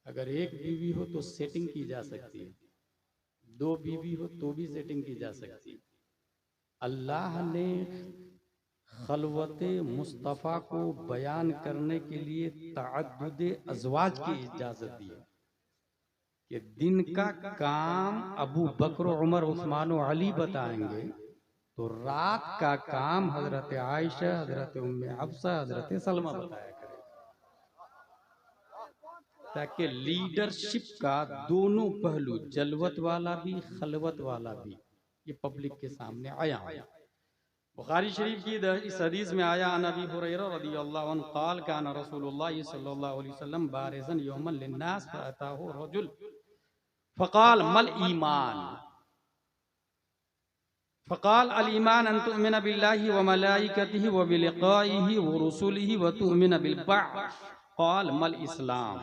अगर एक बीवी हो तो सेटिंग की जा सकती है, दो बीवी हो तो भी सेटिंग की जा सकती है। अल्लाह ने खलवत मुस्तफ़ा को बयान करने के लिए तअद्दुद अज़वाज की इजाज़त दी है कि दिन का काम अबू बकर, उमर, उस्मान और अली बताएंगे, तो रात का काम हजरत आयशा, हजरत उम्मे हफ्सा, हजरत सलमा बताया करें, ताकि लीडरशिप का दोनों पहलू, जलवत वाला भी खलवत वाला भी, ये पब्लिक के सामने आया। बुखारी शरीफ की इस हदीस में आया, नबी हुरैरा रज़ियल्लाहु अन्हु क़ाल काना रसूलुल्लाह सल्लल्लाहु अलैहि वसल्लम बारिज़न यौमन लिन्नास फ़अताहु रजुल फ़क़ाल मल ईमान फ़क़ाल अल ईमान अन तु'मिन बिल्लाहि व मलाइकतिहि व बिलिक़ाइहि व रुसुलिहि व तु'मिन बिल बअस। क़ाल मल इस्लाम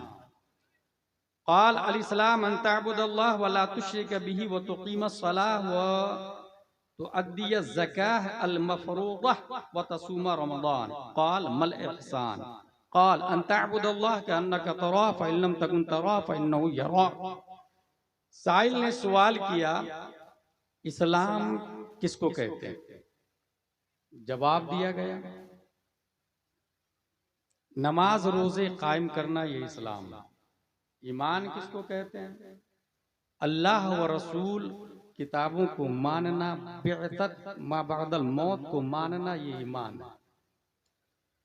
क़ाल अल इस्लाम अन तअबुदल्लाह व ला तुश्रिक बिहि व तुक़ीमस सलाह व तुअद्दिय ज़काह अल मफ़रूज़ह व तसूम रमज़ान। क़ाल मल इहसान क़ाल अन तअबुदल्लाह कअन्नका तराह फ़इन लम तकुन तराह फ़इन्नहु यराक। साइल ने सवाल किया, इस्लाम किसको कहते हैं? जवाब दिया गया, नमाज रोजे कायम करना ये इस्लाम है। ईमान किसको कहते हैं? अल्लाह व रसूल किताबों को मानना, बिअसत मा बअदल मौत को मानना, ये ईमान है।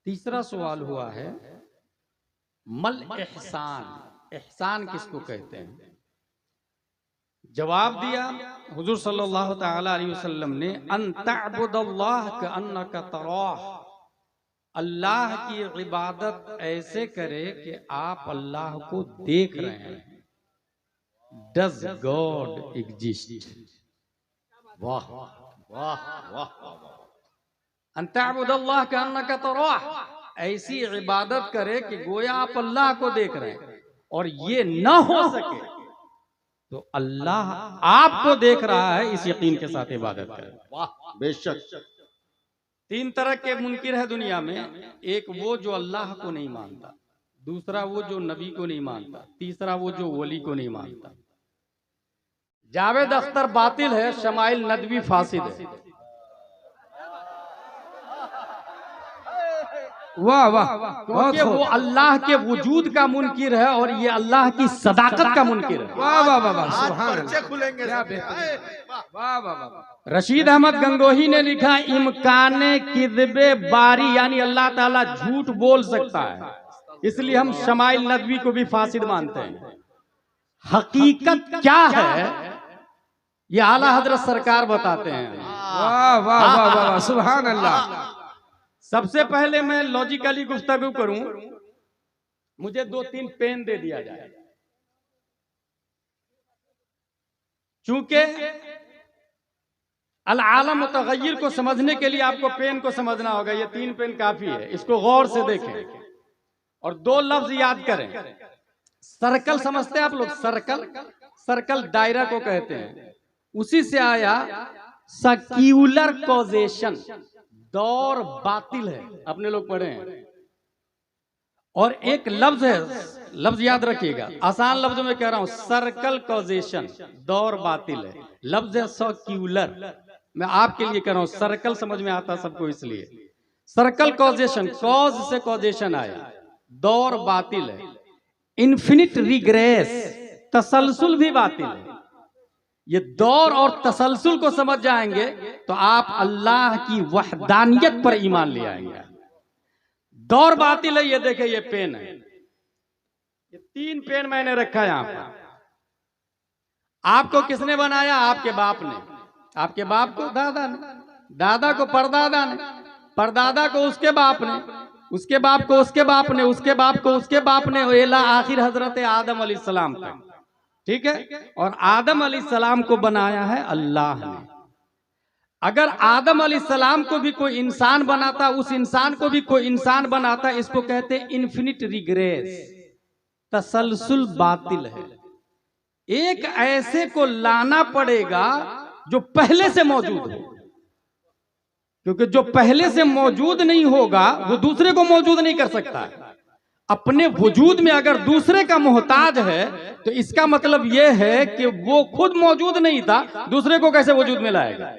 तीसरा सवाल हुआ है मल इहसान, इहसान किसको कहते हैं? जवाब दिया हुजूर सल्लल्लाहु तआला अलैहि वसल्लम ने, अन तअबुदल्लाह कअन्नका तराह, अल्लाह की इबादत ऐसे करे कि आप अल्लाह को देख रहे हैं। Does God exist? वाह वाह वाह। अन तअबुदल्लाह कअन्नका तराह, ऐसी इबादत करे कि गोया आप अल्लाह को देख रहे हैं, और ये न हो सके तो अल्लाह आपको देख रहा है, इस यकीन के साथ इबादत करें। वाह बेशक। तीन तरह के मुनकिर है दुनिया में, एक वो जो अल्लाह को नहीं मानता, दूसरा वो जो नबी को नहीं मानता, तीसरा वो जो वली को नहीं मानता। जावेद अख्तर बातिल है, शमाइल नदवी फासिद है। वाह वाह, क्योंकि वो अल्लाह के वजूद का मुनकिर है और ये अल्लाह की सदाकत का मुनकिर है। वाह वाह वाह वाह, सुभान पर्चे खुलेंगे। क्या बेहतरीन, वाह वाह वाह। रशीद अहमद गंगोही ने लिखा, इम्काने किज़्बे बारी, यानी अल्लाह ताला झूठ बोल सकता है, इसलिए हम शमाइल नदवी को भी फासिद मानते हैं। हकीकत क्या है ये आला हजरत सरकार बताते हैं। वाह वाह वाह वाह, सुभान अल्लाह। सबसे पहले मैं लॉजिकली गुफ्तगू करूं, मुझे 2-3 पेन दे दिया जाए, चूंकि अल आलम मुतगय्यिर को समझने के लिए आपको पेन को समझना होगा। ये 3 पेन काफी है, इसको गौर से देखें और 2 लफ्ज याद करें। सर्कल समझते हैं आप लोग? सर्कल, सर्कल दायरा को कहते हैं, उसी से आया सर्क्यूलर कॉजेशन, दौर बातिल है, अपने लोग पढ़े हैं। और एक लफ्ज है, लफ्ज याद रखिएगा, आसान लफ्जों में कह रहा हूं, सर्कल कॉजेशन, दौर बातिल है। लफ्ज है सर्क्यूलर, मैं आपके लिए कह रहा हूं, सर्कल समझ में आता सबको, इसलिए सर्कल कॉजेशन, कॉज से कॉजेशन आया, दौर बातिल है। इन्फिनिट रिग्रेस, तसलसल भी बातिल है। ये दौर और तसलसल को समझ जाएंगे तो आप अल्लाह की वहदानियत पर ईमान ले आएंगे। दौर बातिल है, ये देखे ये पेन है, ये 3 पेन मैंने रखा यहां पर। आपको किसने बनाया? आपके बाप ने। आपके बाप को दादा ने, दादा को परदादा ने, परदादा को उसके बाप ने, उसके बाप को उसके बाप ने, उसके बाप को उसके बाप ने, एला आखिर हजरत आदम अलैहिस्सलाम तक, ठीक है। और आदम अलैहिस्सलाम को बनाया है अल्लाह ने। अगर आदम अलैहिस्सलाम को भी कोई इंसान बनाता, उस इंसान को भी कोई इंसान बनाता, इसको कहते हैं इन्फिनिट रिग्रेस, तसलसल बातिल है। एक ऐसे को लाना पड़ेगा जो पहले से मौजूद हो, क्योंकि जो पहले से मौजूद नहीं होगा वो दूसरे को मौजूद नहीं कर सकता है। अपने वजूद में अगर दूसरे का मोहताज है तो इसका मतलब यह है कि वो खुद मौजूद नहीं था, दूसरे को कैसे वजूद में लाएगा।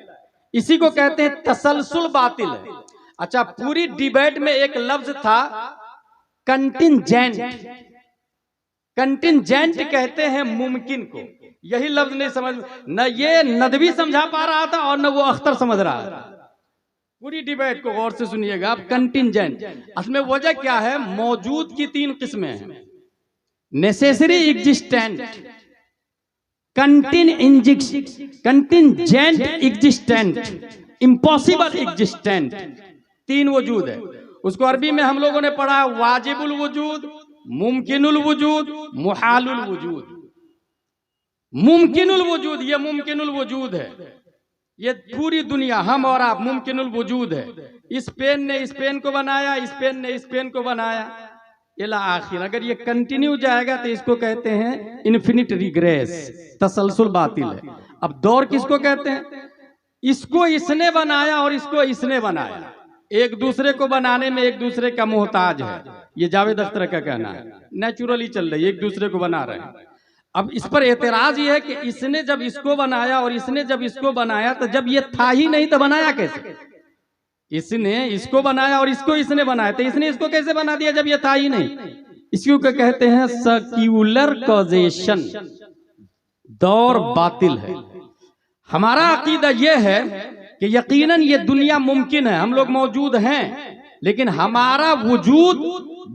इसी को कहते हैं तसलसल बातिल है। अच्छा, पूरी डिबेट में एक लफ्ज था कंटिंजेंट। कंटिंजेंट कहते हैं मुमकिन को। यही लफ्ज नहीं समझ, न ये नदवी समझा पा रहा था और न वो अख्तर समझ रहा था। पूरी डिबेट को गौर से सुनिएगा आप। कंटिंजेंट असल में वजह क्या है? मौजूद की तीन किस्में हैं, necessary existent, contingent existent, impossible existent. तीन वजूद है। उसको अरबी में हम लोगों ने पढ़ा वाजिबुल वजूद, मुमकिनुल वजूद, मुहालुल वजूद। मुमकिनुल वजूद, ये मुमकिनुल वजूद है, ये पूरी दुनिया हम और आप मुमकिनुल वजूद है। इस पेन ने इस पेन को बनाया, इस पेन ने इस पेन को बनाया, इला आखिर। अगर ये कंटिन्यू जाएगा तो इसको कहते हैं इन्फिनिट रिग्रेस, तसलसल बातिल है। अब दौर किसको कहते हैं? इसको इसने बनाया और इसको इसने बनाया, एक दूसरे को बनाने में एक दूसरे का मोहताज है। ये जावेद अख्तर का कहना है। नेचुरली चल रही है, एक दूसरे को बना रहे हैं। अब इस पर एतराज ये है कि इसने जब इसको बनाया और इसने जब इसको बनाया, तो जब ये था ही नहीं तो बनाया कैसे? इसने इसको बनाया और इसको इसने बनाया, तो इसने इसको कैसे बना दिया जब ये था ही नहीं? इसको कहते हैं सर्क्यूलर कॉजेशन। दौर बातिल है। हमारा अकीदा यह है कि यकीनन ये दुनिया मुमकिन है, हम लोग मौजूद हैं, लेकिन हमारा वजूद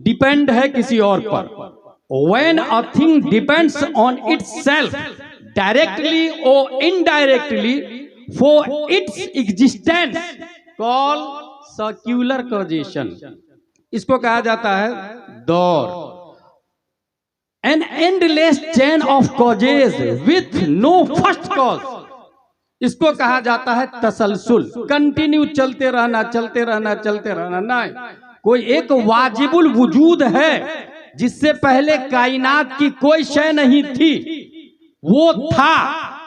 डिपेंड है किसी और पर। When a thing depends on itself directly or indirectly for its existence, called circular causation. इसको कहा जाता है दौर। An endless chain of causes with no first cause. इसको कहा जाता है तसलसल। कंटिन्यू चलते रहना, चलते रहना, चलते रहना। नहीं, कोई एक वाजिबुल वजूद है जिससे पहले कायनात की कोई शय नहीं थी, वो था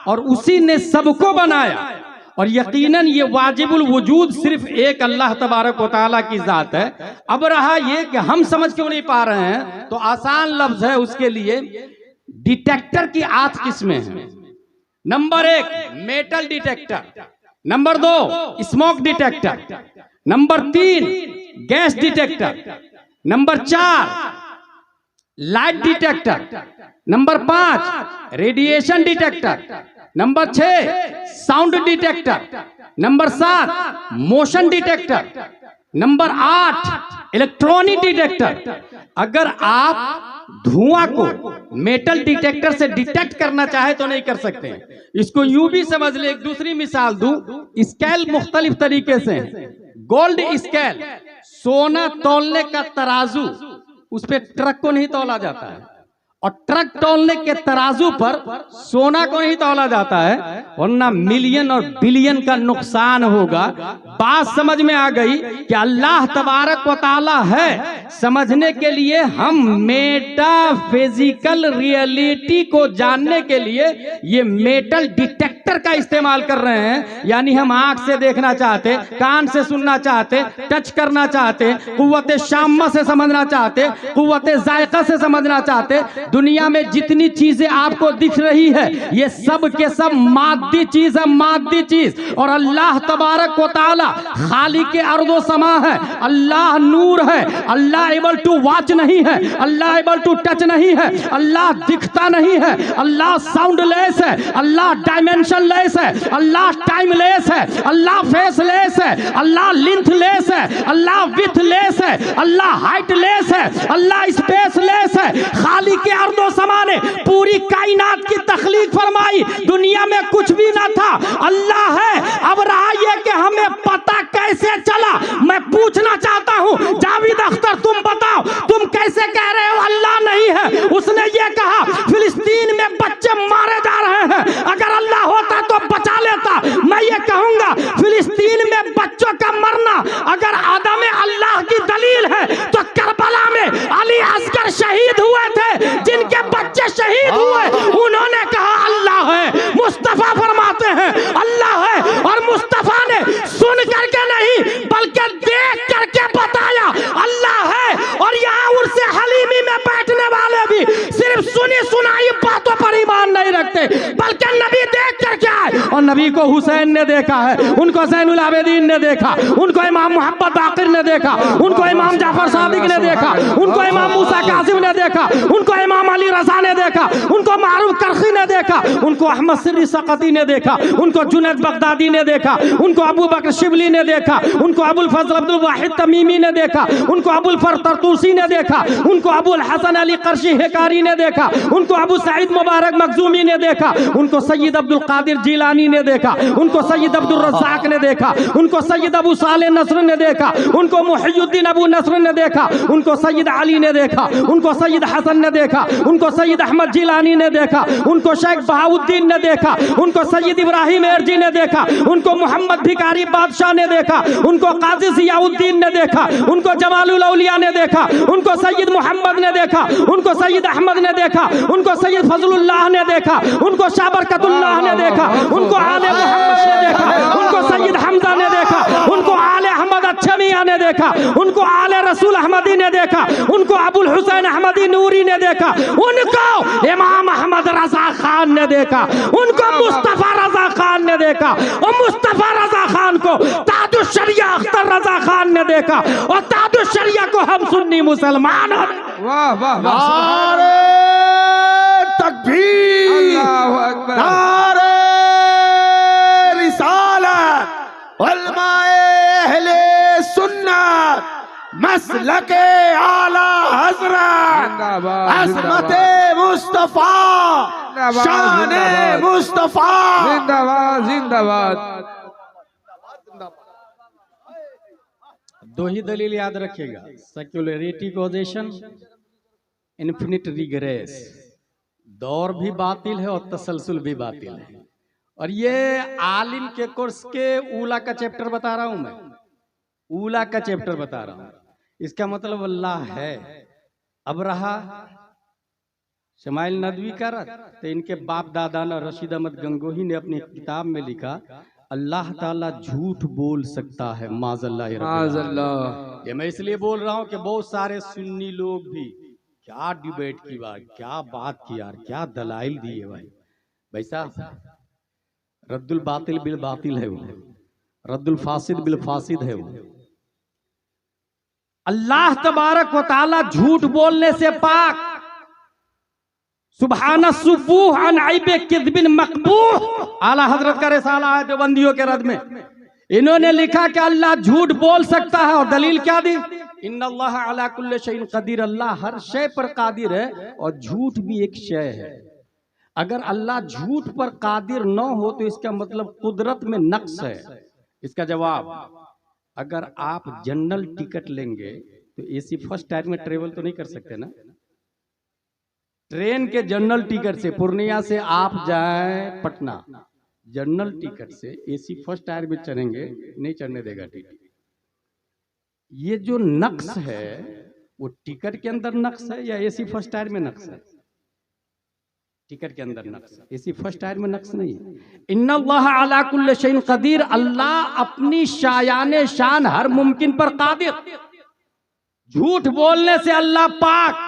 और उसी ने सबको बनाया। और यकीनन ये वाजिबुल वजूद सिर्फ एक अल्लाह तबारक व तआला की जात है। अब रहा ये कि हम समझ क्यों नहीं पा रहे हैं, तो आसान लफ्ज है उसके लिए। डिटेक्टर की 8 किस्में हैं। Number 1 metal detector, number 2 smoke detector, number 3 gas detector, number 4 light detector, number 5 radiation detector, number 6 sound detector, number 7 motion detector, number 8 electronic detector. अगर आप धुआं को मेटल डिटेक्टर से डिटेक्ट करना चाहे तो नहीं कर सकते। इसको यूं भी समझ ले, एक दूसरी मिसाल दूं, स्केल मुख्तलिफ तरीके से। गोल्ड स्केल, सोना तौलने का तराजू, उस पे ट्रक को नहीं तौला जाता है, और ट्रक तौलने के तराजू पर सोना को नहीं तौला जाता है, वरना मिलियन और बिलियन का नुकसान होगा। बात समझ में आ गई कि अल्लाह तबारक व तआला है। समझने के लिए हम मेटाफिजिकल रियलिटी को जानने के लिए ये मेटल डिटेक्टर का इस्तेमाल कर रहे हैं। यानी हम आंख से देखना चाहते, कान से सुनना चाहते, टच करना चाहते, कुव्वत शाम्मा से समझना चाहते, कुव्वत जायका से समझना चाहते। दुनिया में जितनी चीजें आपको दिख रही है ये सब के सब मादी चीज है, मादी चीज। और अल्लाह तबारक व तआला खालिक अर्दो समा है, अल्लाह नूर है, अल्लाह एबल टू वॉच नहीं है, अल्लाह एबल टू टच नहीं है, अल्लाह दिखता नहीं है, अल्लाह साउंडलेस है, अल्लाह डायमेंशनलेस है, अल्लाह टाइमलेस है, अल्लाह फेसलेस है, अल्लाह लेंथलेस है, अल्लाह विथलेस है, अल्लाह हाइटलेस है, अल्लाह स्पेसलेस है। खालिक अर्दो समा ने पूरी कायनात की तख्लीक फरमाई, दुनिया में कुछ भी ना था, अल्लाह है। अब रहा यह कि हमें पता कैसे चला। मैं पूछना चाहता हूं, जावेद अख्तर तुम बताओ, तुम कैसे कह रहे हो अल्लाह नहीं है? उसने ये कहा फिलिस्तीन में बच्चे मारे जा रहे हैं, अगर अल्लाह होता तो बचा लेता। मैं ये कहूंगा फिलिस्तीन में बच्चों का मरना अगर आदम अल्लाह की दलील है तो करबला में अली असगर शहीद हुए थे, जिनके बच्चे शहीद हुए, उन्होंने कहा अल्लाह है। मुस्तफा फरमाते हैं अल्लाह है, और मुस्तफा ने सुन करके नहीं बल्कि देख करके बताया अल्लाह है। और यहाँ उर्से हलीम सिर्फ सुनी सुनाई बातों पर ईमान नहीं रखते, बल्कि नबी देख कर क्या है। और नबी को हुसैन ने देखा है, उनको ज़ैनुल आबिदीन ने देखा, उनको इमाम मोहम्मद बाकिर ने देखा, उनको इमाम जाफर सादिक ने देखा, उनको इमाम मूसा कासिम ने देखा, उनको इमाम अली रज़ा ने देखा, उनको मारूफ करखी ने देखा, उनको अहमद सिर्री सकती ने देखा, उनको जुनैद बगदादी ने देखा, उनको अबू बकर शिबली ने देखा, उनको अबुल फजल अब्दुल वाहिद तमीमी ने देखा, उनको अबुल फर तरतूसी ने देखा, उनको अबुल हसन अली करशी हेकारी ने देखा, उनको अबू सईद मुबारक मखजूमी ने देखा, उनको सैयद अब्दुल कादिर जिलानी ने देखा, उनको सैयद अब्दुल रज़्ज़ाक ने देखा, उनको सैयद अबू साले नस्र ने देखा, उनको मुहियुद्दीन अबू नस्र ने देखा, उनको सैयद अली ने देखा, उनको सैयद हसन ने देखा, उनको सैयद अहमद जिलानी ने देखा, उनको शेख बहाउद्दीन ने देखा, उनको सैयद इब्राहिम एरजी ने देखा, उनको मोहम्मद भिकारी बादशाह ने देखा, उनको काजी ज़ियाउद्दीन ने देखा, उनको जमालुल औलिया ने देखा, उनको सैयद मोहम्मद ने देखा, उनको सैयद अहमद ने देखा, उनको सैयद फजलुल्लाह ने देखा, उनको शाबरकतुल्लाह ने देखा, उनको आले मोहम्मद ने देखा, उनको सैयद हमजा ने देखा, उनको आले अहमद अच्छा मियां ने देखा, उनको आले रसूल अहमदी ने देखा, उनको अबुल हुसैन अहमदी नूरी ने देखा, उनको इमाम अहमद रजा खान ने देखा, उनको मुस्तफा रजा खान ने देखा, और मुस्तफा रजा खान को ताजुश शरिया अख्तर रजा खान ने देखा, और ताजुश शरिया को हम सुन्नी मुसलमान। वाह वाह वाह, नारे तकबीर, अल्लाहु अकबर, नारे रिसालत, उलमाए अहले सुन्नत, मसलके आला हजरत, जिंदाबाद, अज़मते मुस्तफा, जिंदाबाद, शाने जिंदाबाद, मुस्तफा। जिंदाबाद जिंदाबाद। दो ही दलील याद रखिएगा, सेक्युलरिटी कोजेशन, इन्फिनिट रिग्रेस। दौर भी बातिल है और तसलसल भी बातिल है। और ये आलिम के कोर्स के ऊला का चैप्टर बता रहा हूं मैं, ऊला का चैप्टर बता रहा हूं। इसका मतलब अल्लाह है। अब रहा शमाइल नदवी का रख, तो इनके बाप दादा ना रशीद अहमद गंगोही ने अपनी किताब में लिखा, अल्लाह ताला झूठ बोल सकता है, माज़ल्लाह। माज़ल्लाह। ये मैं इसलिए बोल रहा हूँ कि बहुत सारे सुन्नी लोग भी क्या डिबेट की बात, क्या बात की यार, क्या दलाइल दिए भाई। भाई साहब, रद्दुल बातिल बिल बातिल है वो, रद्दुल फासिद बिल फासिद है वो। अल्लाह तबारक व तआला झूठ बोलने से पाक, सुबहाना सुबूह अन ऐबे किज़बिन मक़बूह। आला हजरत का रिसाला है देवबंदियों के रद में, इन्होंने लिखा कि अल्लाह झूठ बोल सकता है। और दलील क्या दी? इन्नल्लाह अला कुल्लि शैइन क़दीर, अल्लाह हर शय पर कादिर है, और झूठ भी एक शय है। अगर अल्लाह झूठ पर कादिर न हो तो इसका मतलब कुदरत में नक्स है। इसका जवाब, अगर आप जनरल टिकट लेंगे तो एसी फर्स्ट टायर में ट्रेवल तो नहीं कर सकते ना। ट्रेन के जनरल टिकट से पूर्णिया से आप जाएं पटना, जनरल टिकट से एसी फर्स्ट टायर में चढ़ेंगे, नहीं चढ़ने देगा टिकट। ये जो नक्स है वो टिकट के अंदर नक्स है या एसी फर्स्ट टायर में नक्स है? टिकट के अंदर नक्स है, एसी फर्स्ट टायर में नक्स नहीं है। इन्नल्लाह अला कुल्लि शैइन क़दीर, अल्लाह अपनी शायाने शान हर मुमकिन पर कादिर। झूठ बोलने से अल्लाह पाक।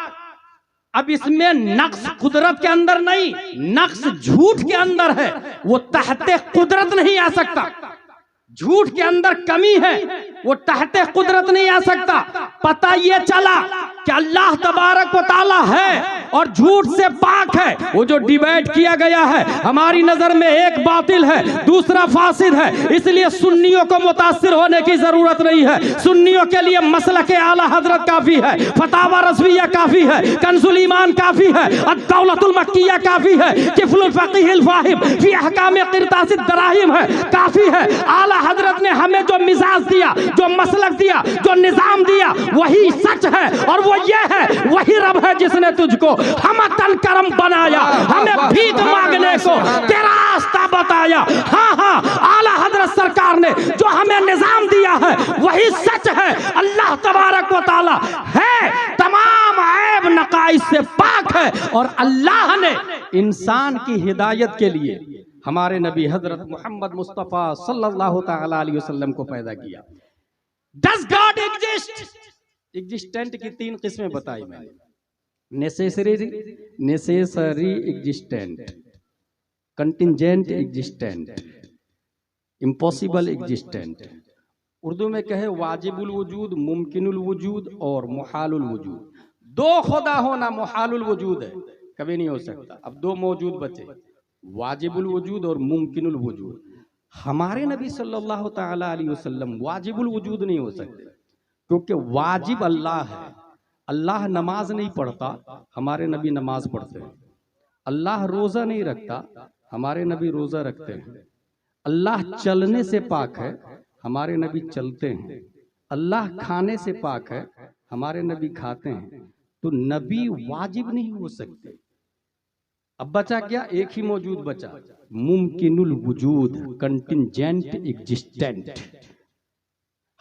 अब इसमें नक्स कुदरत के अंदर नहीं, नक्स झूठ के अंदर है, वो तहते कुदरत नहीं आ सकता। झूठ के अंदर कमी है, वो तहते कुदरत नहीं आ सकता। पता ये चला कि अल्लाह तबारक व तआला है और झूठ से पाक है। वो जो डिबेट किया गया है हमारी नजर में एक बातिल है, दूसरा फासिद है। इसलिए सुन्नियों को मुतासिर होने की जरूरत नहीं है। सुन्नियों के लिए मसलके आला हजरत काफी है, फतावा रज़विया काफी है, कंजुल ईमान काफी है, अद-दौलतुल मक्किया काफी है, किफ़लुल फ़क़ीहुल फ़ाहिम फी अहकाम क़िरतासिद दराहिम है, काफी है। आला हजरत ने हमें जो मिजाज दिया, जो मसलक दिया, जो निजाम दिया, वही सच है। और वो ये है, वही रब है जिसने तुझको हमतन करम बनाया, हमें भीख मांगने को तेरा रास्ता बताया। हाँ हाँ, आला हजरत सरकार ने जो हमें निजाम दिया है वही सच है। अल्लाह तबारक व तआला है, तमाम ऐब नकाइस से पाक है। और अल्लाह ने इंसान की हिदायत के लिए हमारे नबी हजरत मोहम्मद मुस्तफ़ा सल्लल्लाहु तआला अलैहि वसल्लम को पैदा किया। Does God exist? एग्जिस्टेंट की 3 किस्में बताई मैंने। Necessary existent, contingent existent, impossible existent. Urdu में कहे वाजिबुल वजूद, मुमकिनुल वजूद और मुहालुल वजूद। दो खुदा होना मुहालुल वजूद है, कभी नहीं हो सकता। अब दो मौजूद बचे, वाजिबुल वजूद और मुमकिनुल वजूद। हमारे नबी सल्लल्लाहु ताला अलैहि वसल्लम वाजिबुल वजूद नहीं हो सकते, क्योंकि वाजिब अल्लाह है। अल्लाह नमाज नहीं पढ़ता, हमारे नबी नमाज पढ़ते हैं। अल्लाह रोजा नहीं रखता, हमारे नबी रोजा रखते हैं। अल्लाह चलने से पाक है, हमारे नबी चलते हैं। अल्लाह खाने से पाक है, हमारे नबी खाते हैं। तो नबी वाजिब नहीं हो सकते। अब बचा क्या? एक ही मौजूद बचा, मुमकिनुल वजूद, कंटिंजेंट एग्जिस्टेंट।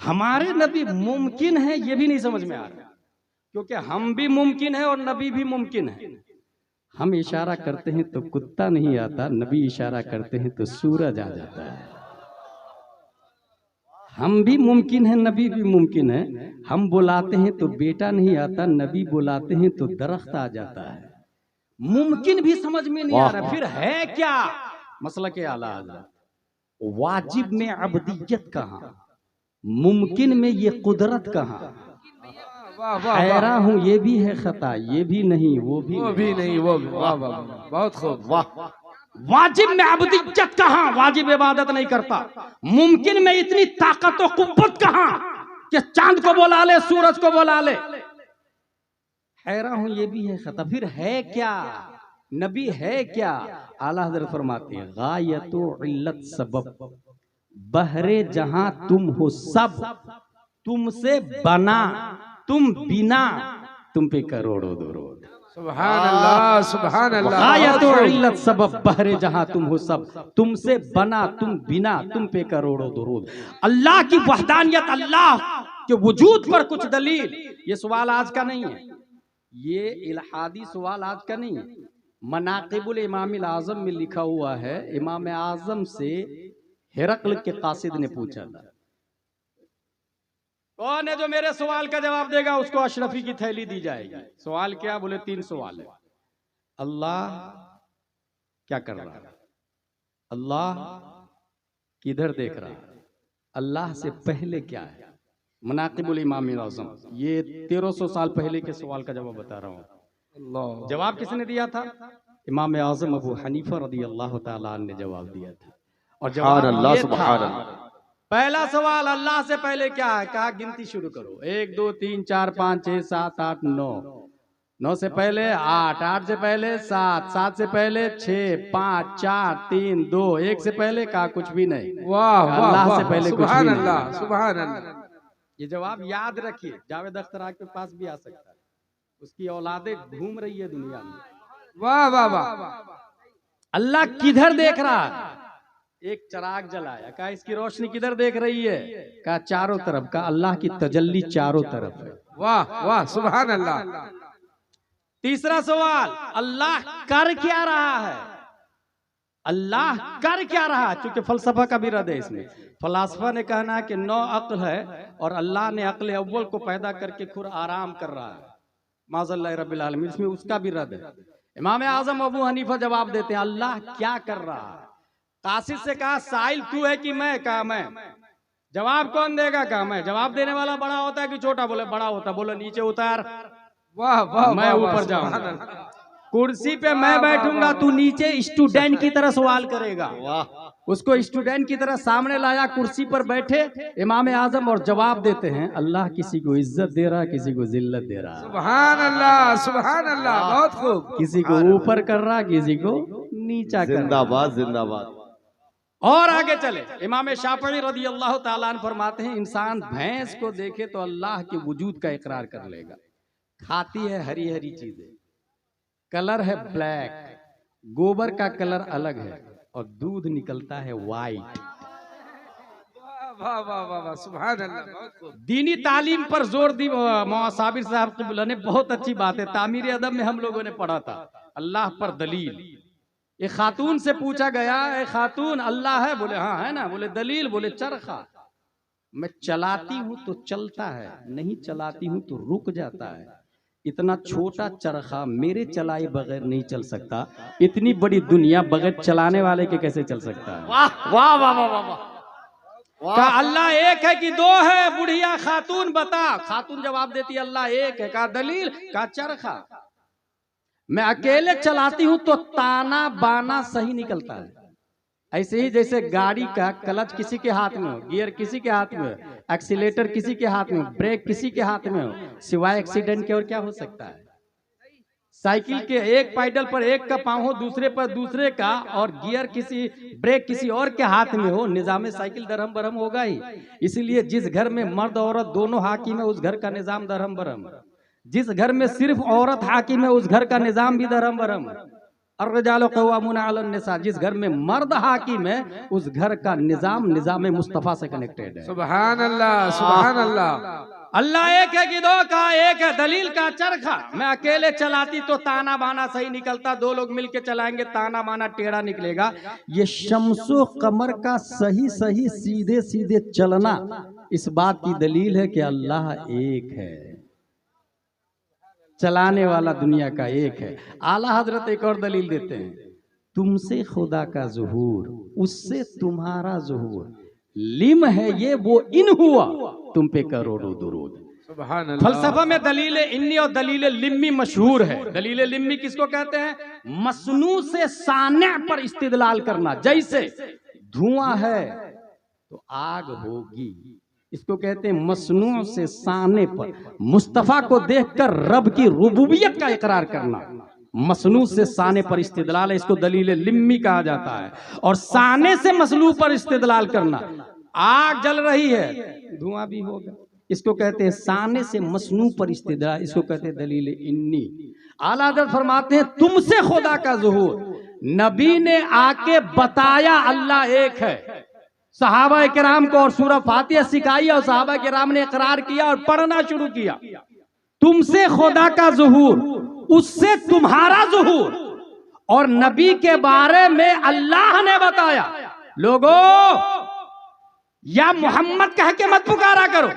हमारे नबी मुमकिन है, ये भी नहीं समझ में आ रहा, क्योंकि हम भी मुमकिन है और नबी भी मुमकिन है। हम इशारा करते हैं तो कुत्ता नहीं आता, नबी इशारा करते हैं तो सूरज आ जाता है। हम भी मुमकिन है, नबी भी मुमकिन है। हम बुलाते हैं तो बेटा नहीं आता, नबी बुलाते हैं तो दरख्त आ जाता है। मुमकिन भी समझ में नहीं आ रहा, फिर है क्या? मसला के आला हज़रत, वाजिब में अबदियत कहाँ, मुमकिन में ये कुदरत कहाँ? हैरा हूँ, ये भी है खता, ये भी नहीं, वो भी नहीं, वो भी। वाह वाह, बहुत खूब। वाह। वाजिब में अबदियत कहाँ? वाजिब इबादत नहीं करता। मुमकिन में इतनी ताकत और कुव्वत कहाँ कि चांद को बुला ले, सूरज को बुला ले। हैरा हूँ, ये भी है खता, फिर है क्या? नबी है क्या? आला हज़रत फरमाते हैं, गायतो इल्लत सबब, बहरे जहां तुम हो सब, तुमसे बना, तुम बिना, तुम पे करोड़ों दरूद। सुभान अल्लाह, सुभान अल्लाह। गायतो इल्लत सबब, बहरे जहां तुम हो सब, तुमसे बना, तुम बिना, तुम पे करोड़ों दरूद। अल्लाह की वहदानियत, अल्लाह के वजूद पर कुछ दलील। ये सवाल आज का नहीं है, ये इल्हादी सवाल आज का नहीं है। मनाक़िबुल इमामिल आज़म में लिखा हुआ है, इमाम आज़म से हिरक़ल के कासिद ने पूछा था, कौन है जो मेरे सवाल का जवाब देगा, उसको अशरफी की थैली दी जाएगी। सवाल क्या? बोले 3 सवाल है। अल्लाह क्या कर रहा है, अल्लाह किधर देख रहा है, अल्लाह से पहले क्या है। मनाक़िबुल इमामिल आज़म, ये 1300 साल पहले के सवाल का जवाब बता रहा हूँ। जवाब किसने दिया था? इमाम आज़म अबू हनीफा रज़ी अल्लाह तआला अन्हु ने जवाब दिया था। और जवाब अल्लाह, ये सुभान था, अल्लाह। पहला सवाल, अल्लाह से पहले क्या है? कहा गिनती शुरू करो, 1 2 3 4 5 6 7 8 9, 9 से पहले 8, 8 से पहले 7, 7 से पहले 6, 5 4 3 2, 1 से पहले कहा कुछ भी नहीं। वाह वाह, अल्लाह से पहले कुछ भी सुभान नहीं। अल्लाह, सुभान अल्लाह। ये जवाब याद रखिए, जावेद अख्तर के पास भी आ सकता है, उसकी औलादे घूम रही है दुनिया में। वाह वाह वाह। अल्लाह किधर देख रहा है? एक चराग जलाया, कहा इसकी रोशनी किधर देख रही है? कहा चारों तरफ। का अल्लाह की तजल्ली चारों तरफ है। वाह वाह, सुभान अल्लाह। तीसरा सवाल, अल्लाह कर क्या रहा है? अल्लाह कर क्या रहा है? क्योंकि फलसफा का भी रद्द है इसमें। फलासफा ने कहना है कि 9 अक्ल है और अल्लाह ने अक्ल अव्वल को पैदा करके खुद आराम कर रहा है, माज़ल्लाह रब्बिल आलमीन, इसमें उसका भी रद्द है। इमाम आज़म अबू हनीफा जवाब देते हैं, अल्लाह क्या कर रहा है? कासिद से कहा साइल तू है कि मैं? कहा मैं। जवाब कौन देगा? कहा मैं। जवाब देने वाला बड़ा होता है कि छोटा? बोले बड़ा होता। बोले नीचे उतार, वाह वाह, मैं ऊपर जाऊंगा, कुर्सी पे मैं बैठूंगा, तू नीचे स्टूडेंट की तरह सवाल करेगा। उसको स्टूडेंट की तरह सामने लाया, कुर्सी पर बैठे इमाम आज़म और जवाब देते हैं, अल्लाह किसी को इज्जत दे रहा, किसी को जिल्लत दे रहा, सुभान अल्लाह, सुभान अल्लाह, बहुत खूब। किसी को ऊपर कर रहा, किसी को नीचा कर रहा। जिंदाबाद जिंदाबाद। और आगे चले, इमाम शाफ़िई रज़ी अल्लाह ताला अन्हु फरमाते हैं, इंसान भैंस को देखे तो अल्लाह के वजूद का इकरार कर लेगा। खाती है हरी हरी चीजें, कलर है ब्लैक, गोबर का कलर अलग है और दूध निकलता है वाइट। वाह वाह वाह वाह, सुभान अल्लाह, बहुत खूब। दीनी तालीम पर जोर दी मौलाना साबिर साहब क़िबला ने, बहुत अच्छी बात है। तामीर अदब में हम लोगों ने पढ़ा था, अल्लाह पर दलील। एक खातून से पूछा गया, ए खातून अल्लाह है? बोले हाँ है ना। बोले दलील? बोले चरखा, मैं चलाती हूँ तो चलता है, नहीं चलाती हूँ तो रुक जाता है। इतना छोटा चरखा मेरे चलाए बगैर नहीं चल सकता, इतनी बड़ी दुनिया बगैर चलाने वाले के कैसे चल सकता है? वाह वाह वाह वाह वाह वाह। कहा अल्लाह एक है कि दो है? बुढ़िया खातून बता। खातून जवाब देती अल्लाह एक है। कहा दलील? कहा चरखा मैं अकेले चलाती हूं तो ताना बाना सही निकलता है। ऐसे ही जैसे गाड़ी का क्लच किसी के हाथ में हो, गियर किसी के हाथ में हो, एक्सीलेटर किसी के हाथ में हो, ब्रेक किसी के हाथ में हो, सिवाय एक्सीडेंट के और क्या हो सकता है? साइकिल के एक पैडल पर एक का पांव हो, दूसरे पर दूसरे का, और गियर किसी, ब्रेक किसी और के हाथ में हो, निजाम साइकिल दरहम बरहम होगा ही। इसीलिए जिस घर में मर्द औरत दोनों हाकिम है उस घर का निजाम दरहम बरहम। जिस घर में सिर्फ औरत हाकिम है उस घर का निजाम भी दरहम बरहम। अर्रजालु क़व्वामूना अलन निसा, जिस घर में मर्द हाकिम है उस घर का निजाम मुस्तफा से कनेक्टेड है। सुभान अल्लाह, सुभान अल्लाह। अल्लाह एक है कि दो? का एक है। दलील? का चरखा मैं अकेले चलाती तो ताना बाना सही निकलता, दो लोग मिलके चलाएंगे ताना बाना टेढ़ा निकलेगा। ये शम्सो कमर का सही सही सीधे सीधे चलना इस बात की दलील है कि अल्लाह एक है, चलाने वाला दुनिया का एक है। आला हजरत एक और दलील देते हैं, तुमसे खुदा का ज़ुहूर, उससे तुम्हारा ज़ुहूर, लिम है ये वो इन हुआ, तुम पे करोड़ों दुरूद। सुभान अल्लाह। फलसफा में दलील इन्नी और दलील लिम्मी मशहूर है। दलील लिम्मी किसको कहते हैं? मसनू से साने पर इस्तिदलाल करना। जैसे धुआं है तो आग होगी, इसको कहते हैं मसनू से साने पर। मुस्तफा को देखकर रब की रुबूबियत का इकरार करना मसनू से साने पर इस्तिदलाल है, इसको दलील लिम्मी कहा जाता है। और साने से मसनू पर इस्तिदलाल करना, आग जल रही है धुआं भी होगा, इसको कहते हैं साने से मसनू पर इस्तिदलाल, इसको कहते हैं दलील इन्नी। आला हज़रत फरमाते हैं तुमसे खुदा का ज़ुहूर, नबी ने आके बताया अल्लाह एक है, सहाबा किराम को और सूरह फातिहा सिखाई और सहाबा किराम ने इकरार किया और पढ़ना शुरू किया। तुमसे खुदा का ज़ुहूर, उससे तुम्हारा ज़ुहूर, और नबी के बारे में अल्लाह ने बताया। लोगों या मोहम्मद कह के मत पुकारा करो,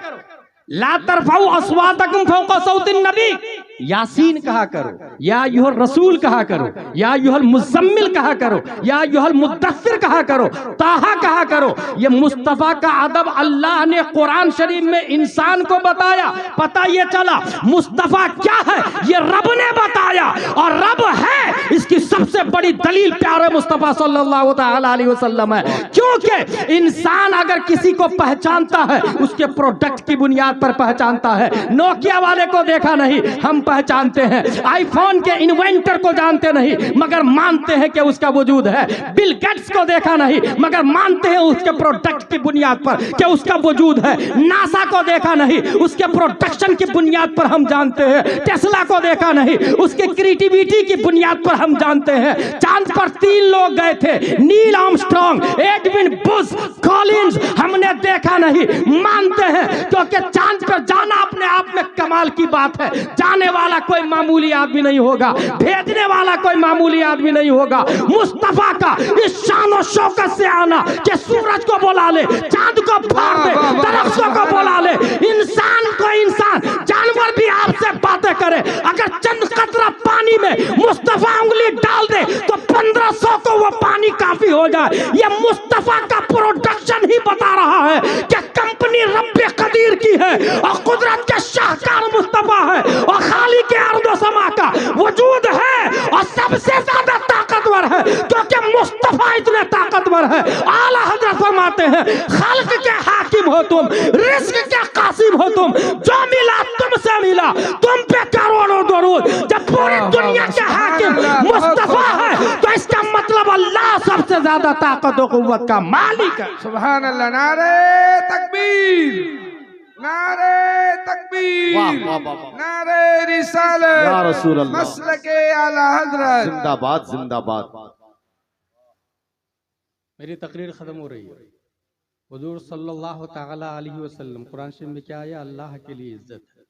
ला तरफाउ अस्वातकुम फौका सौतिन नबी, यासीन कहा करो, या अय्युहर रसूल कहा करो, या अय्युहल मुज़म्मिल कहा करो, या अय्युहल मुद्दस्सिर कहा करो, ताहा कहा करो। ये मुस्तफा का अदब अल्लाह ने कुरान शरीफ में इंसान को बताया। पता ये चला मुस्तफा क्या है ये रब ने बताया, और रब है इसकी सबसे बड़ी दलील प्यारे मुस्तफा सल्लल्लाहु तआला अलैहि वसल्लम है। क्योंकि इंसान अगर किसी को पहचानता है उसके प्रोडक्ट की बुनियाद पर पहचानता है। नोकिया वाले को देखा नहीं, हम पहचानते हैं। आईफोन के इन्वेंटर को जानते नहीं मगर मानते हैं कि उसका वजूद है। बिल गेट्स को देखा नहीं मगर मानते हैं उसके प्रोडक्ट की बुनियाद पर कि उसका वजूद है। नासा को देखा नहीं, उसके प्रोडक्शन की बुनियाद पर हम जानते हैं। टेस्ला को देखा नहीं, उसके क्रिएटिविटी की बुनियाद पर हम जानते हैं। चांद पर 3 लोग गए थे, Neil Armstrong, Edwin Bush, Collins, हमने देखा नहीं, मानते हैं क्योंकि चांद पर जाना अपने आप में कमाल की बात है। जाने वाला कोई मामूली आदमी नहीं होगा, भेजने वाला कोई मामूली आदमी नहीं होगा। मुस्तफा का इस शान और शौकत से आना कि सूरज को बुला ले, चांद को फाड़ दे, दरख्तों को बुला ले, इंसान को इंसान, जानवर भी आपसे बातें करे। अगर चंद कतरा पानी में मुस्तफा उंगली डाल दे तो 1500 को वो पानी काफी हो जाए। ये मुस्तफा का प्रोडक्शन ही बता रहा है कि कंपनी रब्बे कदीर की है और कुदरत के शाहकार मुस्तफा है और खाली के अर्दो समा का वजूद है और सबसे ज्यादा ताकतवर है क्योंकि मुस्तफा इतने ताकतवर है। आला हजरत फरमाते हैं खालिक के हाकिम हो तुम, रिज़्क़ के कासिम हो तुम, जो मिला तुमसे मिला, तुम पे करोड़ों दरूद। जब पूरी दुनिया के हाकिम मुस्तफा है तो इसका मतलब अल्लाह सबसे ज्यादा ताकत और कुव्वत का मालिक है। सुभान अल्लाह। नारे तकबीर, नारे तकबीर, वाह वाह वाह वाह। नारे रिसालत, या रसूल अल्लाह, मसलके आला हजरत, जिंदाबाद जिंदाबाद। मेरी तकरीर खत्म हो रही है। हुजूर सल्लल्लाहु तआला अलैहि वसल्लम, कुरान शरीफ में क्या है? अल्लाह के लिए इज्जत है,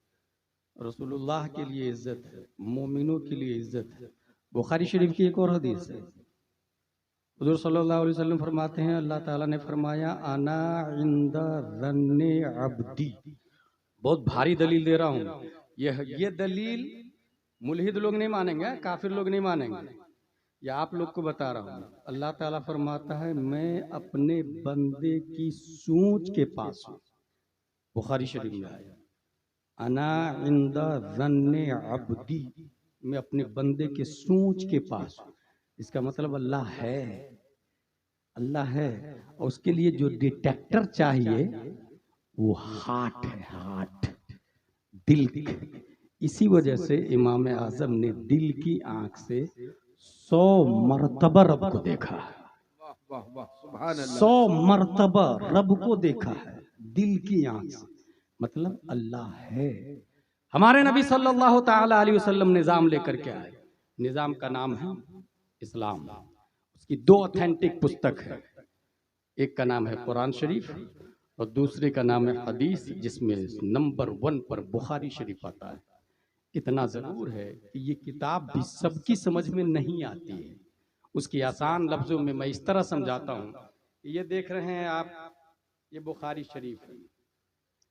रसूलुल्लाह के लिए इज्जत है, मोमिनों के लिए इज्जत है। बुखारी शरीफ की एक और हदीस है, हुजूर सल्लल्लाहु अलैहि वसल्लम फरमाते हैं अल्लाह ताला ने फरमाया आना इंदा रन्ने अब्दी। बहुत भारी दलील दे रहा हूँ। ये दलील मुल्हिद लोग नहीं मानेंगे, काफिर लोग नहीं मानेंगे, या आप लोग को बता रहा हूँ। अल्लाह ताला फरमाता है मैं अपने बंदे की सोच के पास हूँ। बुखारी शरीफ में आया, अना इंदा ज़न्ने अब्दी, मैं अपने बंदे के सोच के पास हूँ। इसका मतलब अल्लाह है, अल्लाह है, और उसके लिए जो डिटेक्टर चाहिए वो हार्ट है, हार्ट, दिल। इसी वजह से इमाम आजम ने दिल की आंख से 100 मरतबा रब को देखा है। वाह वाह सुभान अल्लाह। 100 मरतबा रब को देखा है दिल की आंख से, मतलब अल्लाह है। हमारे नबी सल्लल्लाहु ताला अलैहि वसल्लम निज़ाम लेकर के आए। निज़ाम का नाम है इस्लाम। उसकी 2 ऑथेंटिक पुस्तक है, एक का नाम है कुरान शरीफ और दूसरे का नाम है हदीस, जिसमें नंबर 1 पर बुखारी शरीफ आता है। इतना ज़रूर है कि ये किताब भी सबकी समझ में नहीं आती है। उसकी आसान लफ्ज़ों में मैं इस तरह समझाता हूँ। ये देख रहे हैं आप, ये बुखारी शरीफ है।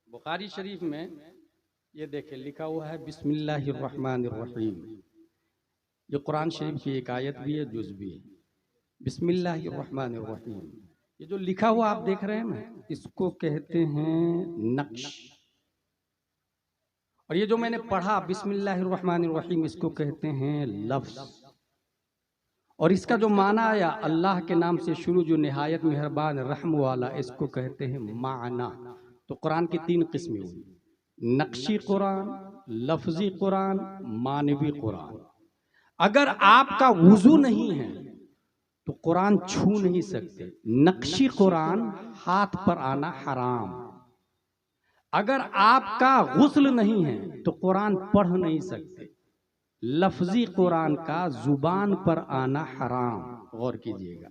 बुखारी शरीफ में ये देखें लिखा हुआ है बिस्मिल्लाहिर्रहमानिर्रहीम। ये कुरान शरीफ की एक आयत भी है, जुज़ भी है। बिस्मिल्लाहिर्रहमानिर्रहीम, ये जो लिखा हुआ आप देख रहे हैं ना, इसको कहते हैं नक्श। और ये जो मैंने पढ़ा बिस्मिल्लाहिर्रहमानिर्रहीम, इसको कहते हैं लफ्ज़। और इसका जो माना आया, अल्लाह के नाम से शुरू जो निहायत मेहरबान रहम वाला, इसको कहते हैं माना। तो कुरान की 3 किस्में हुई, नक्शी कुरान, लफ्जी कुरान, मानवी कुरान। अगर आपका वुजू नहीं है तो कुरान छू नहीं सकते। नक्शी कुरान हाथ पर आना हराम। अगर आपका गुस्ल नहीं है तो कुरान पढ़ नहीं सकते। लफ्जी कुरान का जुबान पर आना हराम। गौर कीजिएगा,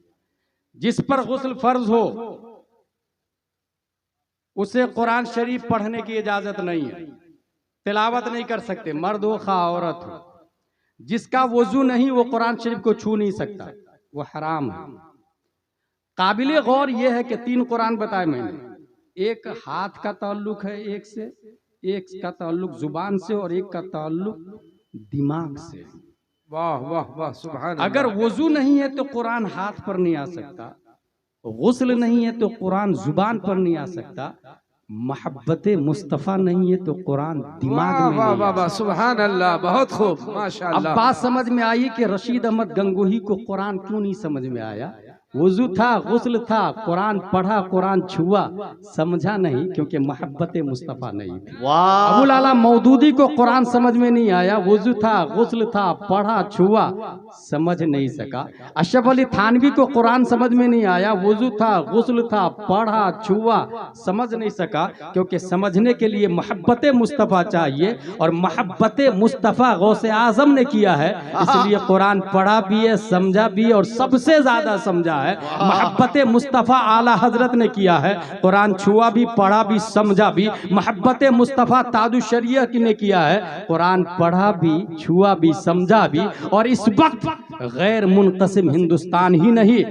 जिस पर गुस्ल फर्ज हो उसे कुरान शरीफ पढ़ने की इजाजत नहीं है, तिलावत नहीं कर सकते, मर्द हो खा औरत हो। जिसका वजू नहीं वो कुरान शरीफ को छू नहीं सकता, वो हराम है। काबिले गौर यह है कि 3 कुरान बताए मैंने। एक हाथ का ताल्लुक है एक से, एक का ताल्लुक जुबान से और एक का ताल्लुक दिमाग से। वाह वाह वाह सुभान अल्लाह। अगर वजू नहीं है तो कुरान हाथ पर नहीं आ सकता, गुस्ल नहीं है तो कुरान जुबान पर नहीं आ सकता, मोहब्बत मुस्तफ़ा नहीं है तो कुरान दिमाग में वाह नहीं वाह आ वाह सकता। सुभान अल्लाह, बहुत खूब माशाअल्लाह। अब बात समझ में आई कि रशीद अहमद गंगोही को कुरान क्यों नहीं समझ में आया। वजू था, गुस्ल था, कुरान पढ़ा, कुरान छुआ, समझा नहीं क्योंकि मोहब्बत मुस्तफ़ा नहीं थी। वाह अबुल आला मौदूदी को कुरान समझ में नहीं आया, वजू था, गुस्ल था, पढ़ा, छुआ, समझ नहीं सका। अशरफ अली थानवी को कुरान समझ में नहीं आया, वजू था, गुस्ल था, पढ़ा, छुआ, समझ नहीं सका, क्योंकि समझने के लिए मोहब्बत मुस्तफ़ा चाहिए और मोहब्बत मुस्तफ़ा गौसे आजम ने किया है, इसलिए कुरान पढ़ा भी है, समझा भी है और सबसे ज्यादा समझा है। मोहब्बत मुस्तफ़ा आला हजरत ने किया है, कुरान छुआ भी, पढ़ा भी, समझा भी। मोहब्बत मुस्तफ़ा तादु शरिया ने किया है, कुरान पढ़ा भी, छुआ भी, समझा भी। और इस वक्त गैर मुनक़सिम हिंदुस्तान ही नहीं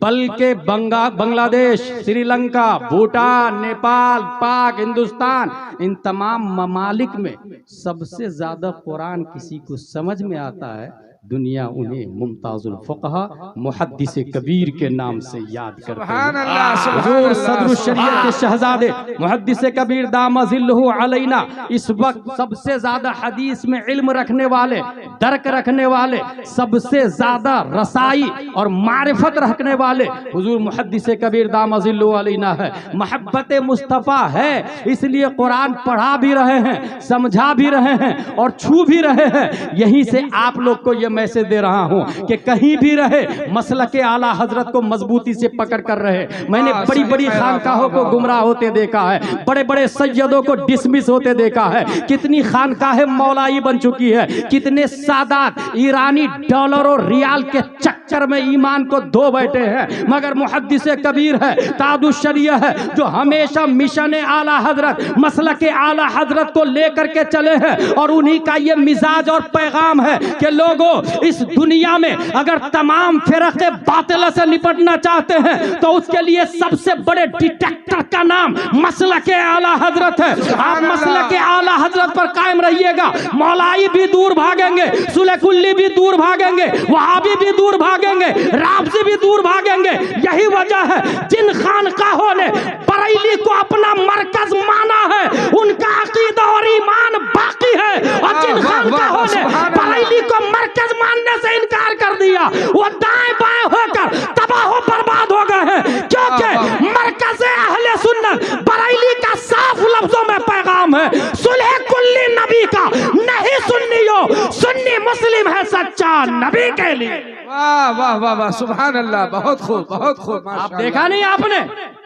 बल्कि बांग्लादेश, श्रीलंका, भूटान, नेपाल, पाक, हिंदुस्तान, इन तमाम ममालिक में सबसे ज्यादा कुरान किसी को समझ में आता है, दुनिया उन्हें मुमताजुल फुक़हा मुहद्दिस कबीर के नाम से याद करते सुभान हैं। अल्लाह सुभान हुजूर अल्लाह। सदरुल शरीयत के शहजादे मुहद्दिस कबीर दामज़िल्लुहु अलैना इस वक्त सबसे ज्यादा हदीस में इल्म रखने वाले, दर्क रखने वाले, सबसे ज्यादा रसाई और मारिफत रखने वाले हुजूर मुहद्दिस कबीर दामज़िल्लुहु अलैना है। मोहब्बत मुस्तफ़ा है, इसलिए कुरान पढ़ा भी रहे हैं, समझा भी रहे हैं और छू भी रहे हैं। यहीं से आप लोग को यह मैसेज दे रहा हूं कि कहीं भी रहे मसलक आला हजरत को मजबूती से पकड़ कर रहे। मैंने बड़ी बड़ी खानकाहों को गुमराह होते देखा है, बड़े बड़े सैयदों को डिसमिस होते देखा है। कितनी खानकाहें मौलाई बन चुकी है, कितने सादात ईरानी डॉलर और रियाल के चक्कर में ईमान को धो बैठे हैं। मगर मुहद्दिस कबीर है, तादु शरिया है, जो हमेशा मिशन आला हजरत, मसलक आला हजरत को लेकर के चले हैं। और उन्हीं का ये मिजाज और पैगाम है कि लोगों इस दुनिया में अगर तमाम फिरके बातिल से निपटना चाहते हैं तो उसके लिए सबसे बड़े डिटेक्टर का नाम मसलक आला हजरत है। आप मसलक आला हजरत पर कायम रहिएगा, मौलाई भी दूर भागेंगे, सुलेकुल्ली भी दूर भागेंगे, वहाबी भी दूर भागेंगे, राफजी भी दूर भागेंगे। यही वजह है जिन खानकाहों ने बरेली को अपना मरकज माना है उनका अकीदा और ईमान बाकी है, और जिन खानकाहों ने बरेली को मरकज मानने से इनकार कर दिया वो दाएं बाएं होकर तबाह हो बर्बाद हो गए हैं। क्योंकि मरकज अहले सुन्नत बरेली का साफ लफ्जों में पैगाम है, सुलह कुल्ली नबी का नहीं सुन्नियों, सुन्नी मुस्लिम है सच्चा नबी के लिए। वाह वाह वाह वाह, सुभान अल्लाह, बहुत खूब बहुत खूब। आप देखा नहीं आपने,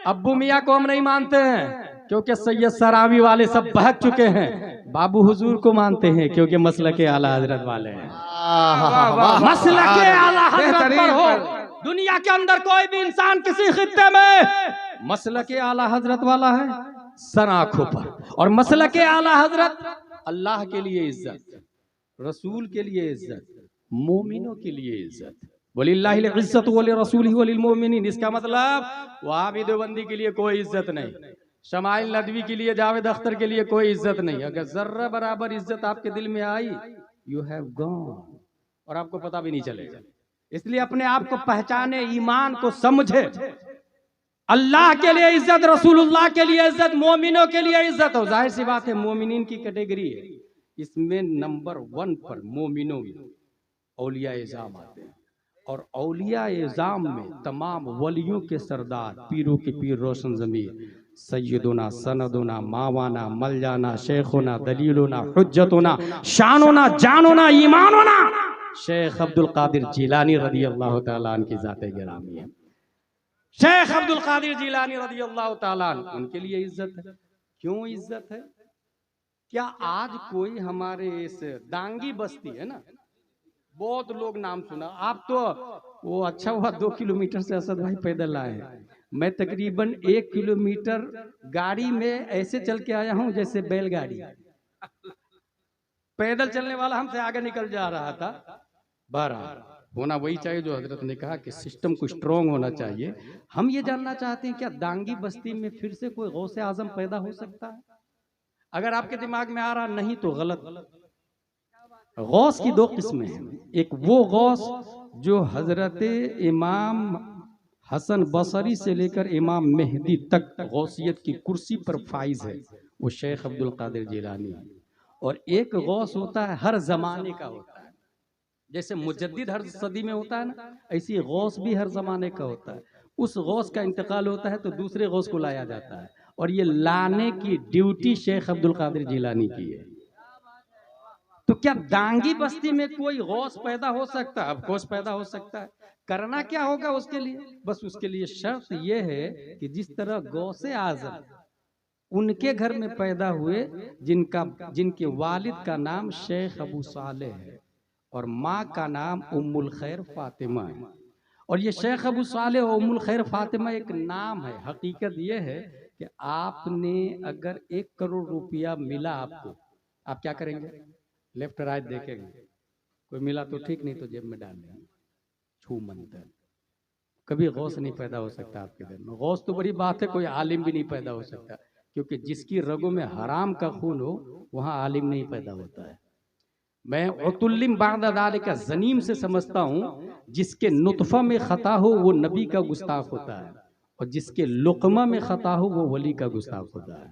अब्बू मियाँ को हम नहीं मानते हैं क्योंकि सैयद सरावी वाले सब बहक चुके हैं, बाबू हुजूर को मानते हैं क्योंकि मसलक आला हजरत वाले हैं। मसलक आला हजरत पर हो, दुनिया के अंदर कोई भी इंसान किसी खित्ते में मसलक आला हजरत वाला है सर आंखों पर, और मसलक आला हजरत अल्लाह के लिए इज्जत, रसूल के लिए इज्जत, मोमिनों के लिए इज्जत। वलिल्लाहिल इज्जत वली रसूलिही वलिल मोमिनीन, इसका मतलब वहाबी देवबंदी के लिए कोई इज्जत नहीं, शमाइल नदवी के लिए, जावेद अख्तर के लिए कोई इज्जत नहीं। अगर जर्रा बराबर इज्जत आपके दिल में आई, यू हैव गॉन, और आपको पता भी नहीं चलेगा। इसलिए अपने आप को पहचाने, ईमान को समझे। अल्लाह के लिए इज्जत, रसूलुल्लाह के लिए इज्जत, मोमिनों के लिए इज्जत। और जाहिर सी बात है मोमिनीन की कैटेगरी है, इसमें नंबर 1 पर मोमिनों में औलिया इज़ाम आते हैं, और औलिया इज़ाम में तमाम वलियों के सरदार, पीरों के पीर, रोशन ज़मीर, सैयदुना, सनदुना, मावाना, मलजाना, शेखुना, दलीलुना, हुज्जतुना, शानुना, जानोना, ईमानुना, शेख अब्दुल कादिर जिलानी रदी अल्लाह तआला अन्हु की ज़ात गिरामी है। शेख अब्दुल कादिर जिलानी रदी अल्लाह तआला अन्हु, उनके लिए इज्जत है। क्यों इज्जत है? क्या आज कोई हमारे इस दांगी बस्ती है ना, बहुत लोग नाम सुना, आप तो वो अच्छा हुआ 2 किलोमीटर से असद भाई पैदल आए हैं, मैं तकरीबन 1 किलोमीटर गाड़ी में ऐसे चल के आया हूं जैसे बैलगाड़ी। पैदल चलने वाला हमसे आगे निकल जा रहा था। बहरहाल होना वही चाहिए जो हजरत ने कहा कि सिस्टम को स्ट्रॉन्ग होना चाहिए। हम ये जानना चाहते हैं क्या दांगी बस्ती में फिर से कोई गौसे आजम पैदा हो सकता है? अगर आपके दिमाग में आ रहा नहीं तो गलत। गौस की 2 किस्में हैं, एक वो गौस जो हजरत इमाम हसन बसरी से लेकर इमाम मेहदी तक गौसियत की कुर्सी पर फाइज है, वो शेख अब्दुल कादिर जिलानी है। और एक गौस होता है हर जमाने का होता है, जैसे मुजद्दिद हर सदी में होता है ना, ऐसी गौस भी हर जमाने का होता है। उस गौस का इंतकाल होता है तो दूसरे गौस को लाया जाता है, और ये लाने की ड्यूटी शेख अब्दुल कादिर जिलानी की है। तो क्या दांगी बस्ती में कोई गौस पैदा हो सकता है? अब गौस पैदा हो सकता है। करना क्या होगा उसके लिए? बस उसके लिए शर्त यह है कि जिस तरह गौसे आजम उनके घर में पैदा हुए जिनके वालिद का नाम शेख अबू सालेह है और माँ का नाम उम्मुल खैर फातिमा है, और ये शेख अबू सालेह और उम्मुल खैर फातिमा एक नाम है। हकीकत यह है कि आपने अगर 1 करोड़ रुपया मिला आपको, आप क्या करेंगे? लेफ्ट राइट देखेंगे, कोई मिला तो ठीक, नहीं तो जेब में डाल देंगे। छू मंतर कभी गौस नहीं पैदा हो सकता आपके दिल में। गौस तो बड़ी बात है, कोई आलिम भी नहीं पैदा हो सकता, क्योंकि जिसकी रगों में हराम का खून हो वहां आलिम नहीं पैदा होता है। मैं उतुल्लिम बादा दाले का जनीम से समझता हूँ, जिसके नुतफा में खता हो वो नबी का गुस्ताख होता है, और जिसके लुकमा में खता हो वो वली का गुस्ताख होता है।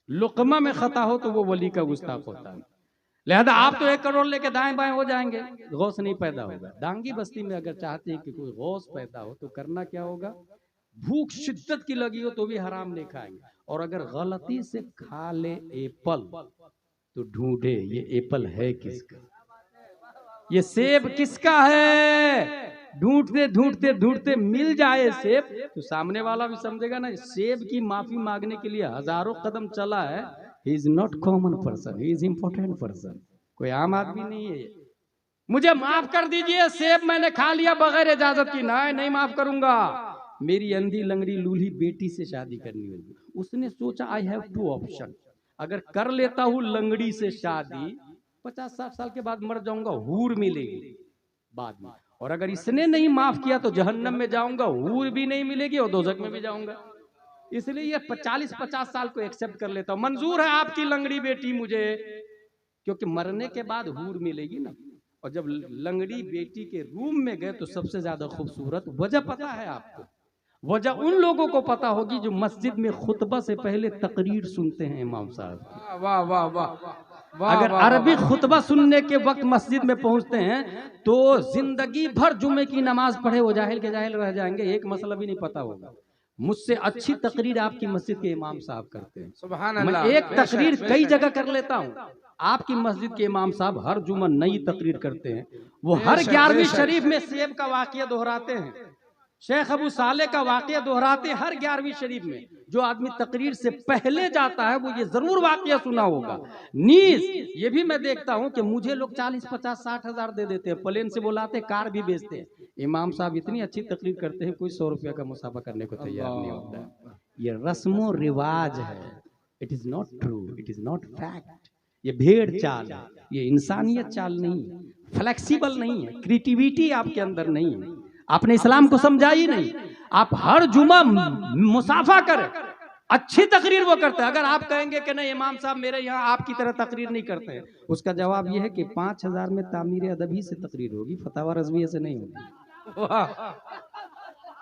लुकमा में खता हो तो वो वली का गुस्ताख होता है। लिहाजा आप तो 1 करोड़ लेके दाएं बाएं हो जाएंगे, गौस नहीं पैदा होगा। दांगी बस्ती में अगर चाहते हैं कि कोई गौस पैदा हो तो करना क्या होगा? भूख शिद्दत की लगी हो तो भी हराम नहीं खाएंगे, और अगर गलती से खा ले एप्पल तो ढूंढे ये एप्पल है किसका, ये सेब किसका है। ढूंढते ढूंढते ढूंढते मिल जाए सेब तो सामने वाला भी समझेगा ना, सेब की माफी मांगने के लिए हजारों कदम चला है। He is not common person, he is important person, कोई आम आदमी नहीं है। मुझे माफ कर दीजिए, सेब मैंने खा लिया बगैर इजाजत की। नहीं माफ करूंगा, मेरी अंधी लंगड़ी लूली बेटी से शादी करनी होगी। उसने सोचा आई हैव 2 ऑप्शन, अगर कर लेता हूं लंगड़ी से शादी 50-60 साल के बाद मर जाऊंगा, हूर मिलेगी बाद में। और अगर इसने नहीं माफ किया तो जहन्नम में जाऊंगा, हूर भी नहीं मिलेगी और दोजख में भी जाऊंगा। इसलिए ये 40-50 साल को एक्सेप्ट कर लेता हूं। मंजूर है आपकी लंगड़ी बेटी मुझे, क्योंकि मरने के बाद हूर मिलेगी ना। और जब लंगड़ी बेटी के रूम में गए तो सबसे ज्यादा खूबसूरत वजह पता है आपको? वजह उन लोगों को पता होगी जो मस्जिद में खुतबा से पहले तकरीर सुनते हैं इमाम साहब। वाह वाह वाह वाह। अगर अरबी खुतबा सुनने के वक्त मस्जिद में पहुंचते हैं तो जिंदगी भर जुमे की नमाज पढ़े वो जाहिल के जाहिल रह जाएंगे, एक मसला भी नहीं पता होगा। मुझसे अच्छी तकरीर आपकी मस्जिद के इमाम साहब करते हैं। सुभान मैं अल्लाह। एक तकरीर कई जगह कर लेता हूँ, आपकी मस्जिद के इमाम साहब हर जुमा नई तकरीर करते हैं। वो हर 11वीं शरीफ में सेब का वाकया दोहराते हैं, शेख अबू साले का वाकया दोहराते हैं हर 11वीं शरीफ में। जो आदमी तकरीर से पहले जाता है वो ये जरूर वाकया सुना होगा। नीज ये भी मैं देखता हूँ कि मुझे लोग 40-50-60 हजार दे देते हैं, प्लेन से बुलाते, कार भी बेचते हैं। इमाम साहब इतनी अच्छी तकरीर करते हैं, कोई 100 रुपया का मुसाफा करने को तैयार नहीं होता है। ये रस्मो रिवाज है, it is not true, it is not fact. ये भेड़ चाल है, ये इंसानियत चाल नहीं है, फ्लेक्सिबल नहीं है, क्रिएटिविटी आपके अंदर नहीं है, आपने इस्लाम को समझा ही नहीं। आप हर जुमा मुसाफा करें, अच्छी तकरीर वो करते हैं। अगर आप कहेंगे कि नहीं इमाम साहब मेरे यहाँ आपकी तरह तकरीर नहीं करते हैं, उसका जवाब ये है कि 5000 में तामीर अदबी से तकरीर होगी, फतावा रज़विया से नहीं होगी।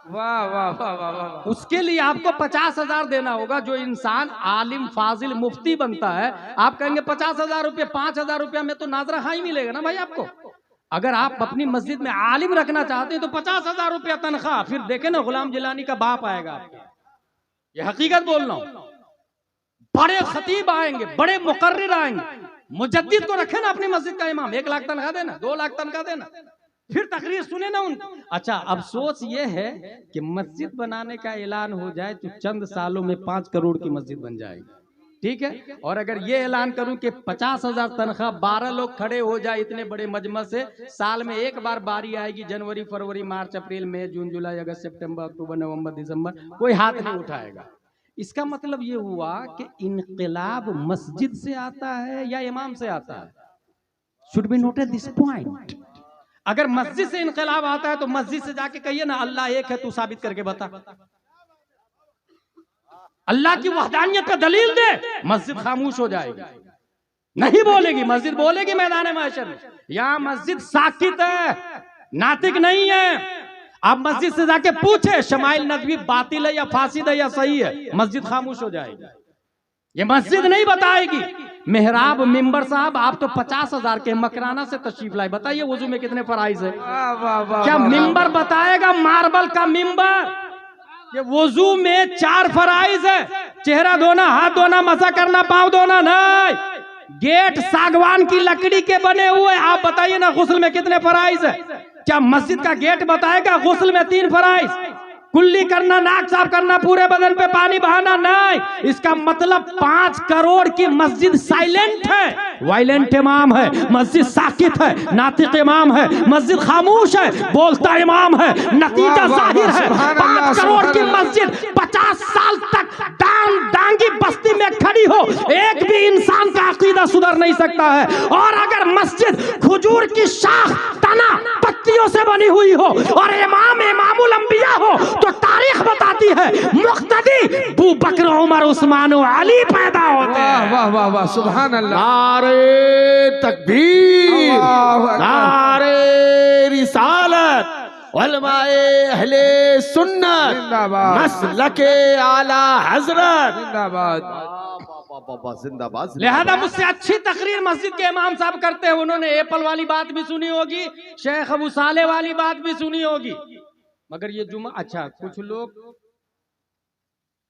वाह वाह वाह वाह वाह। उसके लिए आपको 50,000 देना होगा। जो इंसान आलिम फाजिल मुफ्ती बनता है, आप कहेंगे 50,000 रुपये, 5,000 रुपया में तो नाजरा खाई मिलेगा ना भाई आपको। अगर आप अपनी मस्जिद में आलिम रखना चाहते हैं तो 50,000 रुपया तनख्वाह, फिर देखे ना गुलाम जिलानी का बाप आएगा आपके। ये हकीकत बोल रहा हूं, बड़े खतीब आएंगे, बड़े मुकर्रिर आएंगे, मुजद्दिद को रखे ना अपनी मस्जिद का इमाम, 1 लाख तनख्वाह देना, 2 लाख तनख्वाह देना, फिर तकरीर सुने ना उनको। अच्छा, अफसोस ये है कि मस्जिद बनाने का ऐलान हो जाए तो चंद सालों में 5 करोड़ की मस्जिद बन जाएगी, ठीक है। और अगर ये ऐलान करूं कि 50,000 तनख्वाह, 12 लोग खड़े हो जाए इतने बड़े मजमा से, साल में एक बार बारी आएगी, जनवरी फरवरी मार्च अप्रैल मई जून जुलाई अगस्त सितंबर अक्टूबर नवंबर दिसंबर, कोई हाथ नहीं उठाएगा। इसका मतलब ये हुआ कि इनकलाब मस्जिद से आता है या इमाम से आता है? Should be noted this point. अगर मस्जिद से इनकलाब आता है तो मस्जिद से जाके कहिए ना अल्लाह एक है, तू साबित करके बता, अल्लाह की वहदानियत का दलील दे। मस्जिद खामोश हो जाएगी, नहीं बोलेगी। मस्जिद बोलेगी मैदान महशर में, यहाँ मस्जिद साकित है, नातिक नहीं है। आप मस्जिद से जाके पूछे शमाइल नदवी बातिल है या फासिद है या सही है, मस्जिद खामोश हो जाएगी। ये मस्जिद नहीं बताएगी। मेहराब मिंबर साहब, आप तो 50,000 के मकराना से तशरीफ लाए, बताइए वजू में कितने फराइज है? क्या मिंबर बताएगा? मार्बल का मिंबर, ये वजू में 4 फराइज है, चेहरा धोना, हाथ धोना, मसा करना, पाँव धोना नहीं। गेट सागवान की लकड़ी के बने हुए, आप बताइए ना गुस्ल में कितने फराइज है? क्या मस्जिद का गेट बताएगा गुस्ल में 3 फराइज? कुल्ली करना, नाक साफ करना, पूरे बदन पे पानी बहाना नहीं। इसका मतलब 5 करोड़ की मस्जिद साइलेंट है, वायलेंट इमाम है, मस्जिद साकित है, नातिक इमाम है, मस्जिद खामोश है, बोलता इमाम है, नतीजा जाहिर है। 5 करोड़ की मस्जिद 50 साल तक डांगी बस्ती में खड़ी हो, एक भी इंसान का अकीदा सुधर नहीं सकता है। और अगर मस्जिद खजूर की शाख, तना, पत्तियों से बनी हुई हो और इमाम इमामुल अंबिया हो तो तारीख बताती है मुक्तदी अबू बकर, उमर, उस्मान और अली पैदा होते हैं। वाह वाह वाह, सुभान अल्लाह। नारे तकबीर, नारे रिसालत, उलमाए अहले सुन्नत, जिंदाबाद, मसलके आला हजरत, जिंदाबाद। जिंदाबाद। लिहाजा मुझसे अच्छी तकरीर मस्जिद के इमाम साहब करते हैं। उन्होंने एप्पल वाली बात भी सुनी होगी, शेख अबू साले वाली बात भी सुनी होगी, मगर ये जुमा। अच्छा, कुछ लोग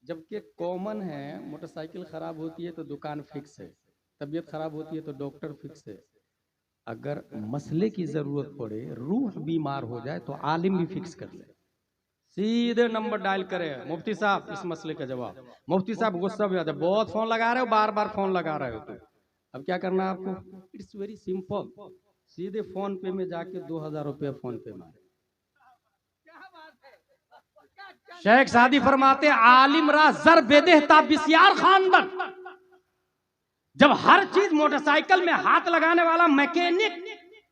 जबकि कॉमन है, मोटरसाइकिल खराब होती है तो दुकान फिक्स है, तबीयत खराब होती है तो डॉक्टर फिक्स है। अगर मसले की जरूरत पड़े, रूह बीमार हो जाए तो आलिम भी फिक्स कर ले, सीधे नंबर डायल करें, मुफ्ती साहब इस मसले का जवाब। मुफ्ती साहब गुस्सा भी आता है, बहुत फोन लगा रहे हो, बार बार फोन लगा रहे हो, तो अब क्या करना है आपको? इट्स वेरी सिंपल, सीधे फोन पे में जाके 2000 रुपया फोन पे मारे। शेख सादी फरमाते आलिम रा जर बेदेहता बिस्यार खानदन, जब हर चीज मोटरसाइकिल में हाथ लगाने वाला मैकेनिक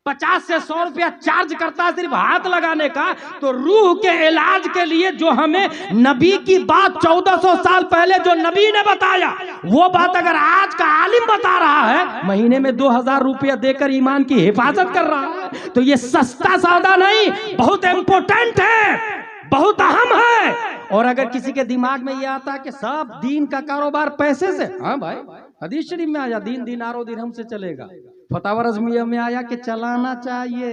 50 से 100 रुपया चार्ज करता है सिर्फ हाथ लगाने का, तो रूह के इलाज के लिए जो हमें नबी की बात 1400 साल पहले जो नबी ने बताया, वो बात अगर आज का आलिम बता रहा है, महीने में 2000 रुपया देकर ईमान की हिफाजत कर रहा है, तो ये सस्ता सौदा नहीं, बहुत इंपॉर्टेंट है, बहुत अहम है। और अगर किसी के दिमाग में ये आता है कि सब दीन का कारोबार पैसे से, हाँ भाई हदीस शरीफ में आया दीन दिनारो दिरहम से चलेगा, फतावा रज़मिया में आया कि चलाना चाहिए,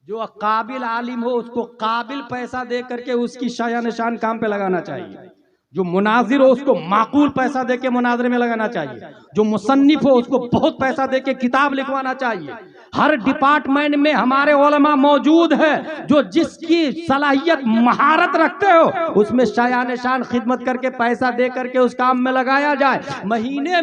जो काबिल आलिम हो उसको काबिल पैसा दे करके उसकी शाया निशान काम पे लगाना चाहिए, जो मुनाजिर हो उसको माकूल पैसा देके मुनाजरे में लगाना चाहिए, जो मुसन्निफ हो उसको बहुत पैसा देके किताब लिखवाना चाहिए। हर डिपार्टमेंट में हमारे उलमा मौजूद है, जो जिसकी सलाहियत महारत रखते हो उसमें शायान शान खिदमत करके पैसा दे करके उस काम में लगाया जाए। महीने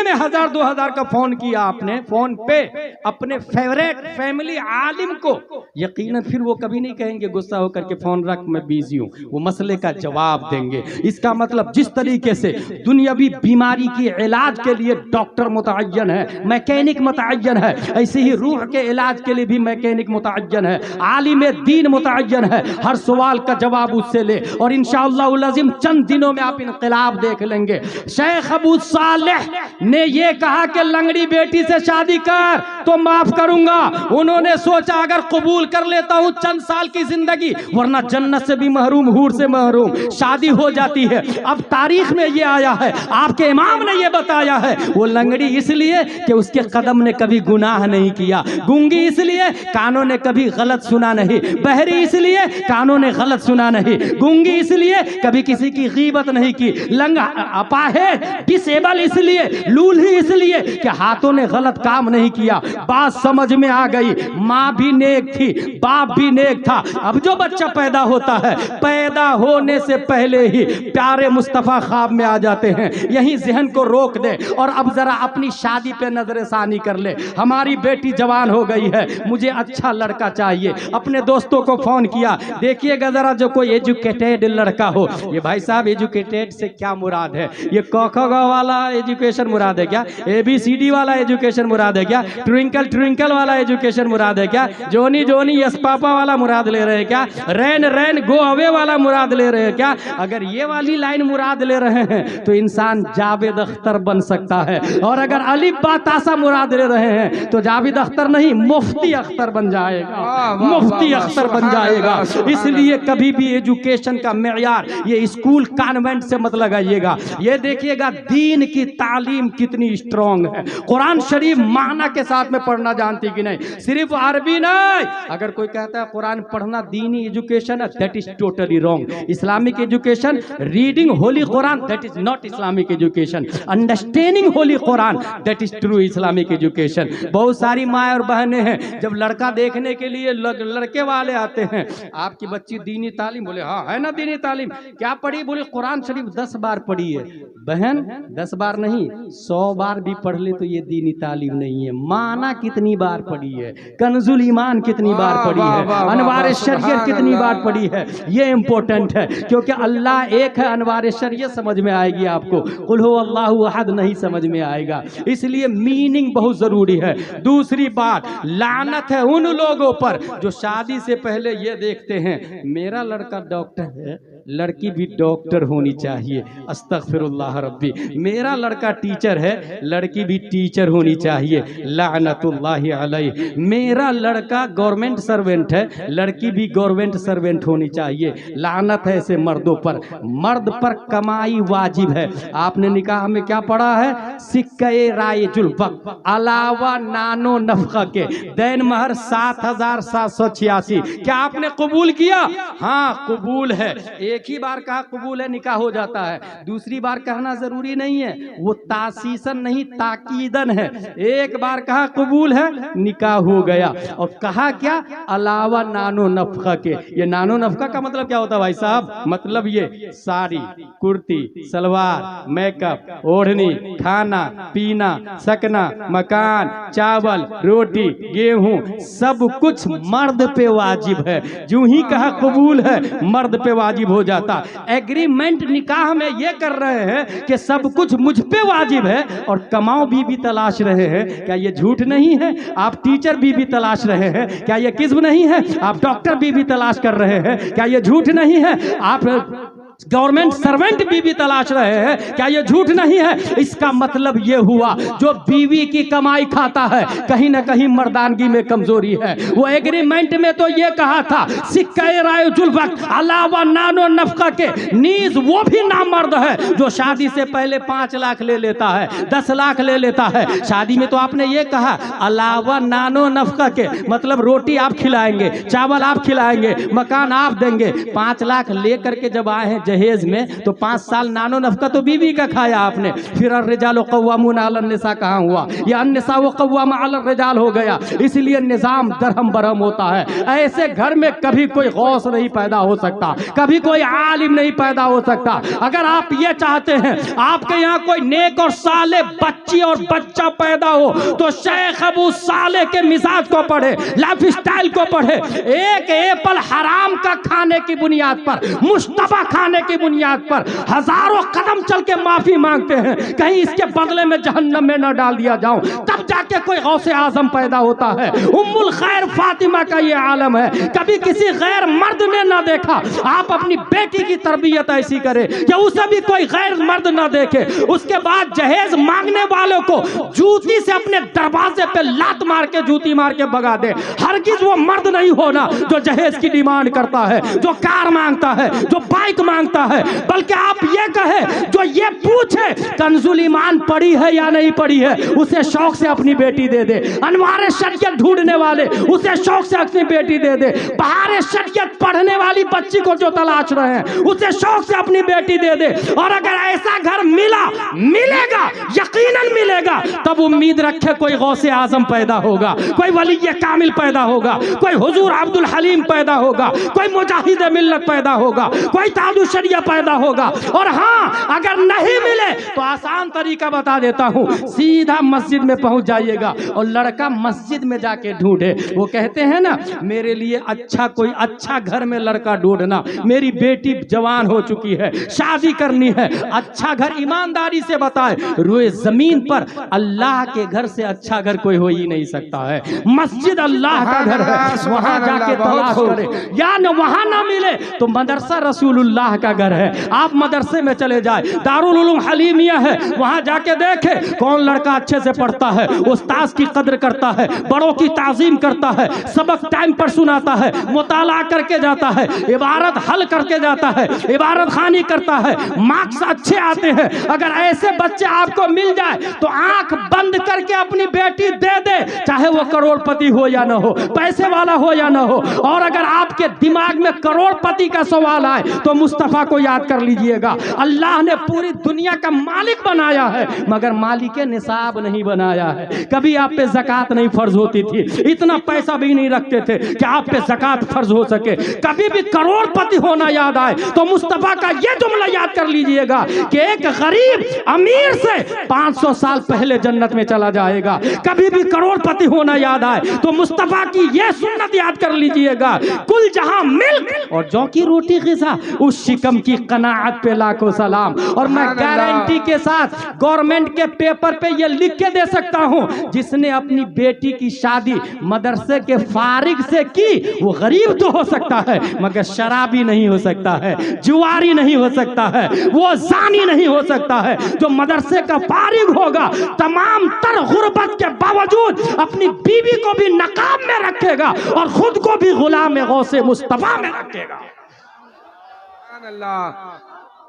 में 1000-2000 का फोन किया आपने, फोन पे अपने फेवरेट फैमिली आलिम को, यकीनन फिर वो कभी नहीं कहेंगे गुस्सा होकर के फोन रख मैं बिजी हूँ, वो मसले का जवाब देंगे। इसका मतलब जिस तरीके से दुनियावी बीमारी की इलाज के लिए डॉक्टर मुतअय्यन है, मैकेनिक मुतअय्यन है, ऐसे ही रूह के इलाज के लिए भी मैकेनिक मुतअय्यन है, आलिम दीन मुतअय्यन है। हर सवाल का जवाब उससे ले, और इंशाअल्लाह अज़ीम चंद दिनों में आप इनकलाब देख लेंगे। शेख अबू सालेह ने ये कहा कि लंगड़ी बेटी से शादी कर तो माफ करूंगा। उन्होंने सोचा अगर कबूल कर लेता हूं चंद साल की जिंदगी, वरना जन्नत से भी महरूम, हूर से महरूम, शादी हो जाती है। अब तारीख में ये आया है, आपके इमाम ने ये बताया है, वो लंगड़ी इसलिए कि उसके कदम ने कभी गुनाह नहीं किया, गूंगी इसलिए कानों ने कभी गलत सुना नहीं, बहरी इसलिए कानों ने गलत सुना नहीं, गूंगी इसलिए कभी किसी की गीबत नहीं की, लंगा अपाहिज डिसेबल इसलिए, लूल्ही इसलिए कि हाथों ने गलत काम नहीं किया। बात समझ में आ गई, माँ भी नेक थी, बाप भी नेक था। अब जो बच्चा पैदा होता है, पैदा होने से पहले ही प्यारे मुस्तफा ख्वाब में आ जाते हैं। यही जहन को रोक दे और अब जरा अपनी शादी पे नजर सानी कर ले। हमारी बेटी जवान हो गई है, मुझे अच्छा लड़का चाहिए, अपने दोस्तों को फोन किया, देखिएगा जरा जो कोई एजुकेटेड लड़का हो। ये भाई साहब एजुकेटेड से क्या मुराद है? ये क वाला एजुकेशन मुराद है क्या? ABCD वाला एजुकेशन मुराद है क्या? ट्विंकल ट्विंकल वाला एजुकेशन मुराद है क्या? जोनी जोनी यस पापा वाला मुराद ले रहे हैं क्या? रैन रैन गो अवे वाला मुराद ले रहे हैं क्या? अगर ये वाली लाइन मुराद ले रहे हैं तो इंसान जावेद अख्तर बन सकता है, और अगर अलिफ बा तासा मुराद ले रहे हैं तो जावेद अख्तर नहीं मुफ्ती अख्तर बन जाएगा, मुफ्ती अख्तर बन जाएगा। इसलिए कभी भी एजुकेशन का मेयार ये स्कूल कॉन्वेंट से मत लगाइएगा। ये देखिएगा दीन की तालीम कितनी स्ट्रॉन्ग है। कुरान शरीफ माना के साथ में पढ़ना जानती कि नहीं, सिर्फ अरबी नहीं। अगर कोई कहता है कुरान पढ़ना दीनी एजुकेशन है, that is totally wrong. Islamic education, reading Holi Quran, that is not Islamic education. Understanding Holi Quran, that is true Islamic education. बहुत सारी माँ और बहनें हैं, जब लड़का देखने के लिए लड़के वाले आते हैं, आपकी बच्ची दीनी तालीम, बोले हाँ है ना दीनी तालीम, क्या पढ़ी? बोले कुरान शरीफ 10 बार पढ़ी है। बहन 10 बार नहीं 100 बार भी पढ़ ले तो ये दीनी तालीम नहीं है। माना कितनी बार पढ़ी है, कन्जुल ईमान कितनी बार पढ़ी है, अनवार शरीयत कितनी बार पढ़ी है, ये इंपॉर्टेंट है। क्योंकि अल्लाह एक है, अनवार शरीयत समझ में आएगी आपको, कुल हु अल्लाहु अहद नहीं समझ में आएगा। इसलिए मीनिंग बहुत जरूरी है। दूसरी बात, लानत है उन लोगों पर जो शादी से पहले ये देखते हैं मेरा लड़का डॉक्टर है, लड़की भी डॉक्टर होनी चाहिए, अस्तगफिरुल्लाह रब्बी, मेरा लड़का टीचर है, लड़की भी टीचर होनी चाहिए, लानतुल्लाहि अलैहि, मेरा लड़का गवर्नमेंट सर्वेंट है, लड़की भी गवर्नमेंट सर्वेंट होनी चाहिए। लानत है ऐसे मर्दों पर। मर्द पर कमाई वाजिब है। आपने निकाह में क्या पढ़ा है? सिक्के रायजुल वक्त अलावा नानो नफका के दैन महर 7786। क्या आपने कबूल किया? हाँ कबूल है। एक ही बार कहा कबूल है, निकाह हो जाता है। दूसरी बार कहना जरूरी नहीं है, वो तासीसन नहीं ताकीदन है। एक बार कहा कबूल है, निकाह हो गया। और कहा क्या? अलावा नानो नफका के। ये नानो नफका का मतलब क्या होता है भाई साहब? मतलब ये साड़ी, कुर्ती, सलवार, मेकअप, ओढ़नी, खाना पीना, सकना, मकान, चावल, रोटी, गेहूं, सब कुछ मर्द पे वाजिब है। जो ही कहा कबूल है, मर्द पे वाजिब हो हो जाता। एग्रीमेंट निकाह में ये कर रहे हैं कि सब कुछ मुझ पे वाजिब है और कमाओ बीवी तलाश रहे हैं, क्या ये झूठ नहीं है? आप टीचर बीवी तलाश रहे हैं, क्या ये किस्म नहीं है? आप डॉक्टर बीवी तलाश कर रहे हैं, क्या ये झूठ नहीं है? आप गवर्नमेंट सर्वेंट बीवी तलाश रहे हैं, क्या ये झूठ नहीं है? इसका मतलब ये हुआ जो बीवी की कमाई खाता है कहीं ना कहीं मर्दानगी में कमजोरी है। वो एग्रीमेंट में तो ये कहा था सिक्के रायुजुल वक्त अलावा नानो नफका के नीज वो भी नामर्द है जो शादी से पहले 5 लाख ले लेता है, 10 लाख ले लेता है। शादी में तो आपने ये कहा अलावा नानो नफका के, मतलब रोटी आप खिलाएंगे, चावल आप खिलाएंगे, मकान आप देंगे। 5 लाख लेकर के जब आए हैं जहेज में तो 5 साल नानो नफका तो बीवी का खाया आपने। फिर अर्रिजालु क़व्वामून अलल निसा कहाँ हुआ? या अन्निसा व क़व्वामा अलर रिजाल हो गया। इसलिए निजाम दरहम बरहम होता है। ऐसे घर में कभी कोई गौस नहीं पैदा हो सकता, कभी कोई आलिम नहीं पैदा हो सकता। अगर आप ये चाहते हैं आपके यहाँ कोई नेक और साले बच्ची और बच्चा पैदा हो तो शेख अबू साले के मिजाज को पढ़े, लाइफ स्टाइल को पढ़े। एक एप्पल हराम का खाने की बुनियाद पर, मुश्तबा खाने की बुनियाद पर हजारों कदम चल के माफी मांगते हैं, कहीं इसके बदले में जहन्नम में न डाल दिया जाऊं, तब जाके कोई गौसे आजम पैदा होता है। उम्मुल खैर फातिमा का ये आलम है, कभी किसी गैर मर्द ने ना देखा। आप अपनी बेटी की तरबियत ऐसी करें कि उसे भी कोई गैर मर्द ना देखे। उसके बाद जहेज मांगने वालों को जूती से अपने दरवाजे पे लात मार के, जूती मार के भगा दे। हरगिज वो मर्द नहीं होना जो जहेज की डिमांड करता है, जो कार मांगता है, जो बाइक मांगता है। बल्कि आप ये कहे जो ये पूछे कंजुल ईमान पढ़ी है या नहीं पढ़ी है, उसे शौक से अपनी बेटी दे दे। अनवारे शरीयत ढूंढने वाले उसे शौक से अपनी बेटी दे दे। बहारे शरीयत पढ़ने वाली बच्ची को जो तलाश रहे हैं उसे शौक से अपनी बेटी दे दे। और अगर ऐसा घर मिलेगा यकीनन मिलेगा, तब उम्मीद रखे कोई गौसे आजम पैदा होगा, कोई वली कामिल पैदा होगा, कोई हुजूर अब्दुल हलीम पैदा होगा, कोई मुजाहिद मिल्लत पैदा होगा, कोई ताजु शरिया पैदा होगा। और हाँ, अगर नहीं मिले तो आसान तरीका बता देता हूँ, सीधा मस्जिद में पहुंच जाइएगा और लड़का मस्जिद में जाके ढूंढे। वो कहते हैं ना, मेरे लिए अच्छा कोई अच्छा घर में लड़का ढूंढना, मेरी बेटी जवान हो चुकी है, शादी करनी है। अच्छा घर ईमानदारी से बताए, रोए जमीन पर अल्लाह के घर से अच्छा घर कोई हो ही नहीं सकता है। मस्जिद अल्लाह का घर है, वहां जाके तलाश करे। या न वहां ना मिले तो मदरसा रसूलुल्लाह का घर है, आप मदरसे में चले जाए। दारुल उलूम हलीमिया है, वहां जाके देखे कौन लड़का अच्छे से पढ़ता है, उस्ताद की कद्र करता है, बड़ों की ताजीम करता है, सबक टाइम पर सुनाता है, मुताला करके जाता है, इबारत हल करके जाता है, इबारत खानी करता है, मार्क्स अच्छे आते हैं। अगर ऐसे बच्चे आपको मिल जाए तो आंख बंद करके अपनी बेटी दे दे, चाहे वो करोड़पति हो या ना हो, पैसे वाला हो या ना हो। और अगर आपके दिमाग में करोड़पति का सवाल आए तो मुस्तफा को याद कर लीजिएगा। अल्लाह ने पूरी दुनिया का मालिक बनाया है मगर मालिक निसाब नहीं बनाया है। कभी आप पे ज़कात नहीं फर्ज होती थी, इतना पैसा भी नहीं रखते थे कि आप पे ज़कात फर्ज हो सके। कभी भी करोड़पति होना याद आए तो मुस्तफा का यह जुमला याद कर लीजिएगा कि एक गरीब अमीर से 500 साल पहले जन्नत में चला जाएगा। कभी भी करोड़पति होना याद आए तो मुस्तफा की यह सुन्नत याद कर लीजिएगा, कुल जहां मिल्क और जौ की रोटी ग़िज़ा, उस शिकम की कनाअत पे लाखों सलाम। और मैं गारंटी के साथ गवर्नमेंट के पेपर पे ये लिख के दे सकता हूं, जिसने अपनी बेटी की शादी मदरसे के फारिग से की वो गरीब तो हो सकता है मगर शराबी नहीं हो सकता है, जुआरी नहीं हो सकता है, वो जानी नहीं हो सकता है। जो मदरसे का फारिग होगा तमाम तर गुर्बत के बावजूद अपनी बीवी को भी नकाब में रखेगा और खुद को भी गुलाम गौसे मुस्तफा में रखेगा।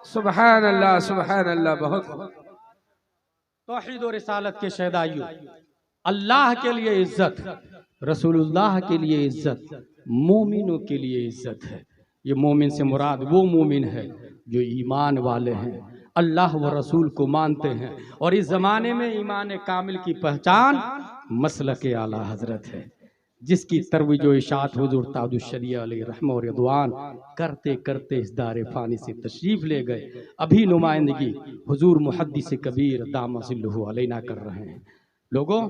सुभान अल्लाह, सुभान अल्लाह। बहुत तौहीद और रिसालत के शहदाइयों, अल्लाह के लिए इज्जत, रसूलुल्लाह के लिए इज्जत, मोमिनों के लिए इज्जत है। ये मोमिन से मुराद वो मोमिन है जो ईमान वाले हैं, अल्लाह व रसूल को मानते हैं। और इस ज़माने में ईमान कामिल की पहचान मसलक आला हजरत है, जिसकी तरवीज व इशाअत हुज़ूर ताजुश शरिया अलैहि रहमत व रिदवान करते करते इस दारे फ़ानी से तशरीफ़ ले गए। अभी नुमाइंदगी हुज़ूर मुहद्दिस कबीर दामसिल्लुहु अलैना कर रहे हैं। लोगों,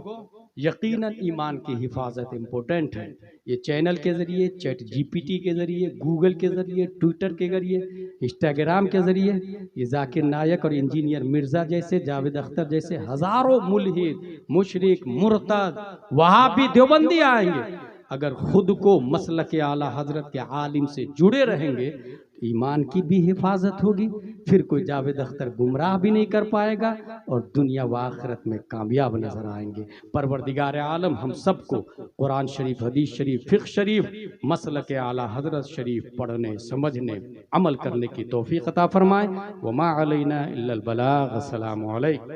यकीनन ईमान की हिफाजत इम्पोर्टेंट है। ये चैनल के ज़रिए, चैट जीपीटी के ज़रिए, गूगल के ज़रिए, ट्विटर के ज़रिए, इंस्टाग्राम के ज़रिए, ये जाकिर नायक और इंजीनियर मिर्ज़ा जैसे, जावेद अख्तर जैसे हज़ारों मुल्हिद, मुशरिक, मुर्तद, वहाबी, देवबंदी आएंगे। अगर खुद को मसलक आला हजरत के आलिम से जुड़े रहेंगे तो ईमान की भी हिफाजत होगी, फिर कोई जावेद अख्तर गुमराह भी नहीं कर पाएगा और दुनिया व आखिरत में कामयाब नजर आएंगे। परवरदिगार आलम हम सबको कुरान शरीफ, हदीस शरीफ, फिक़्ह शरीफ, मसलक आला हजरत शरीफ पढ़ने, समझने, अमल करने की तौफीक अता फरमाए। वमा अलैना इल्लल बलाग। अस्सलामु अलैकुम।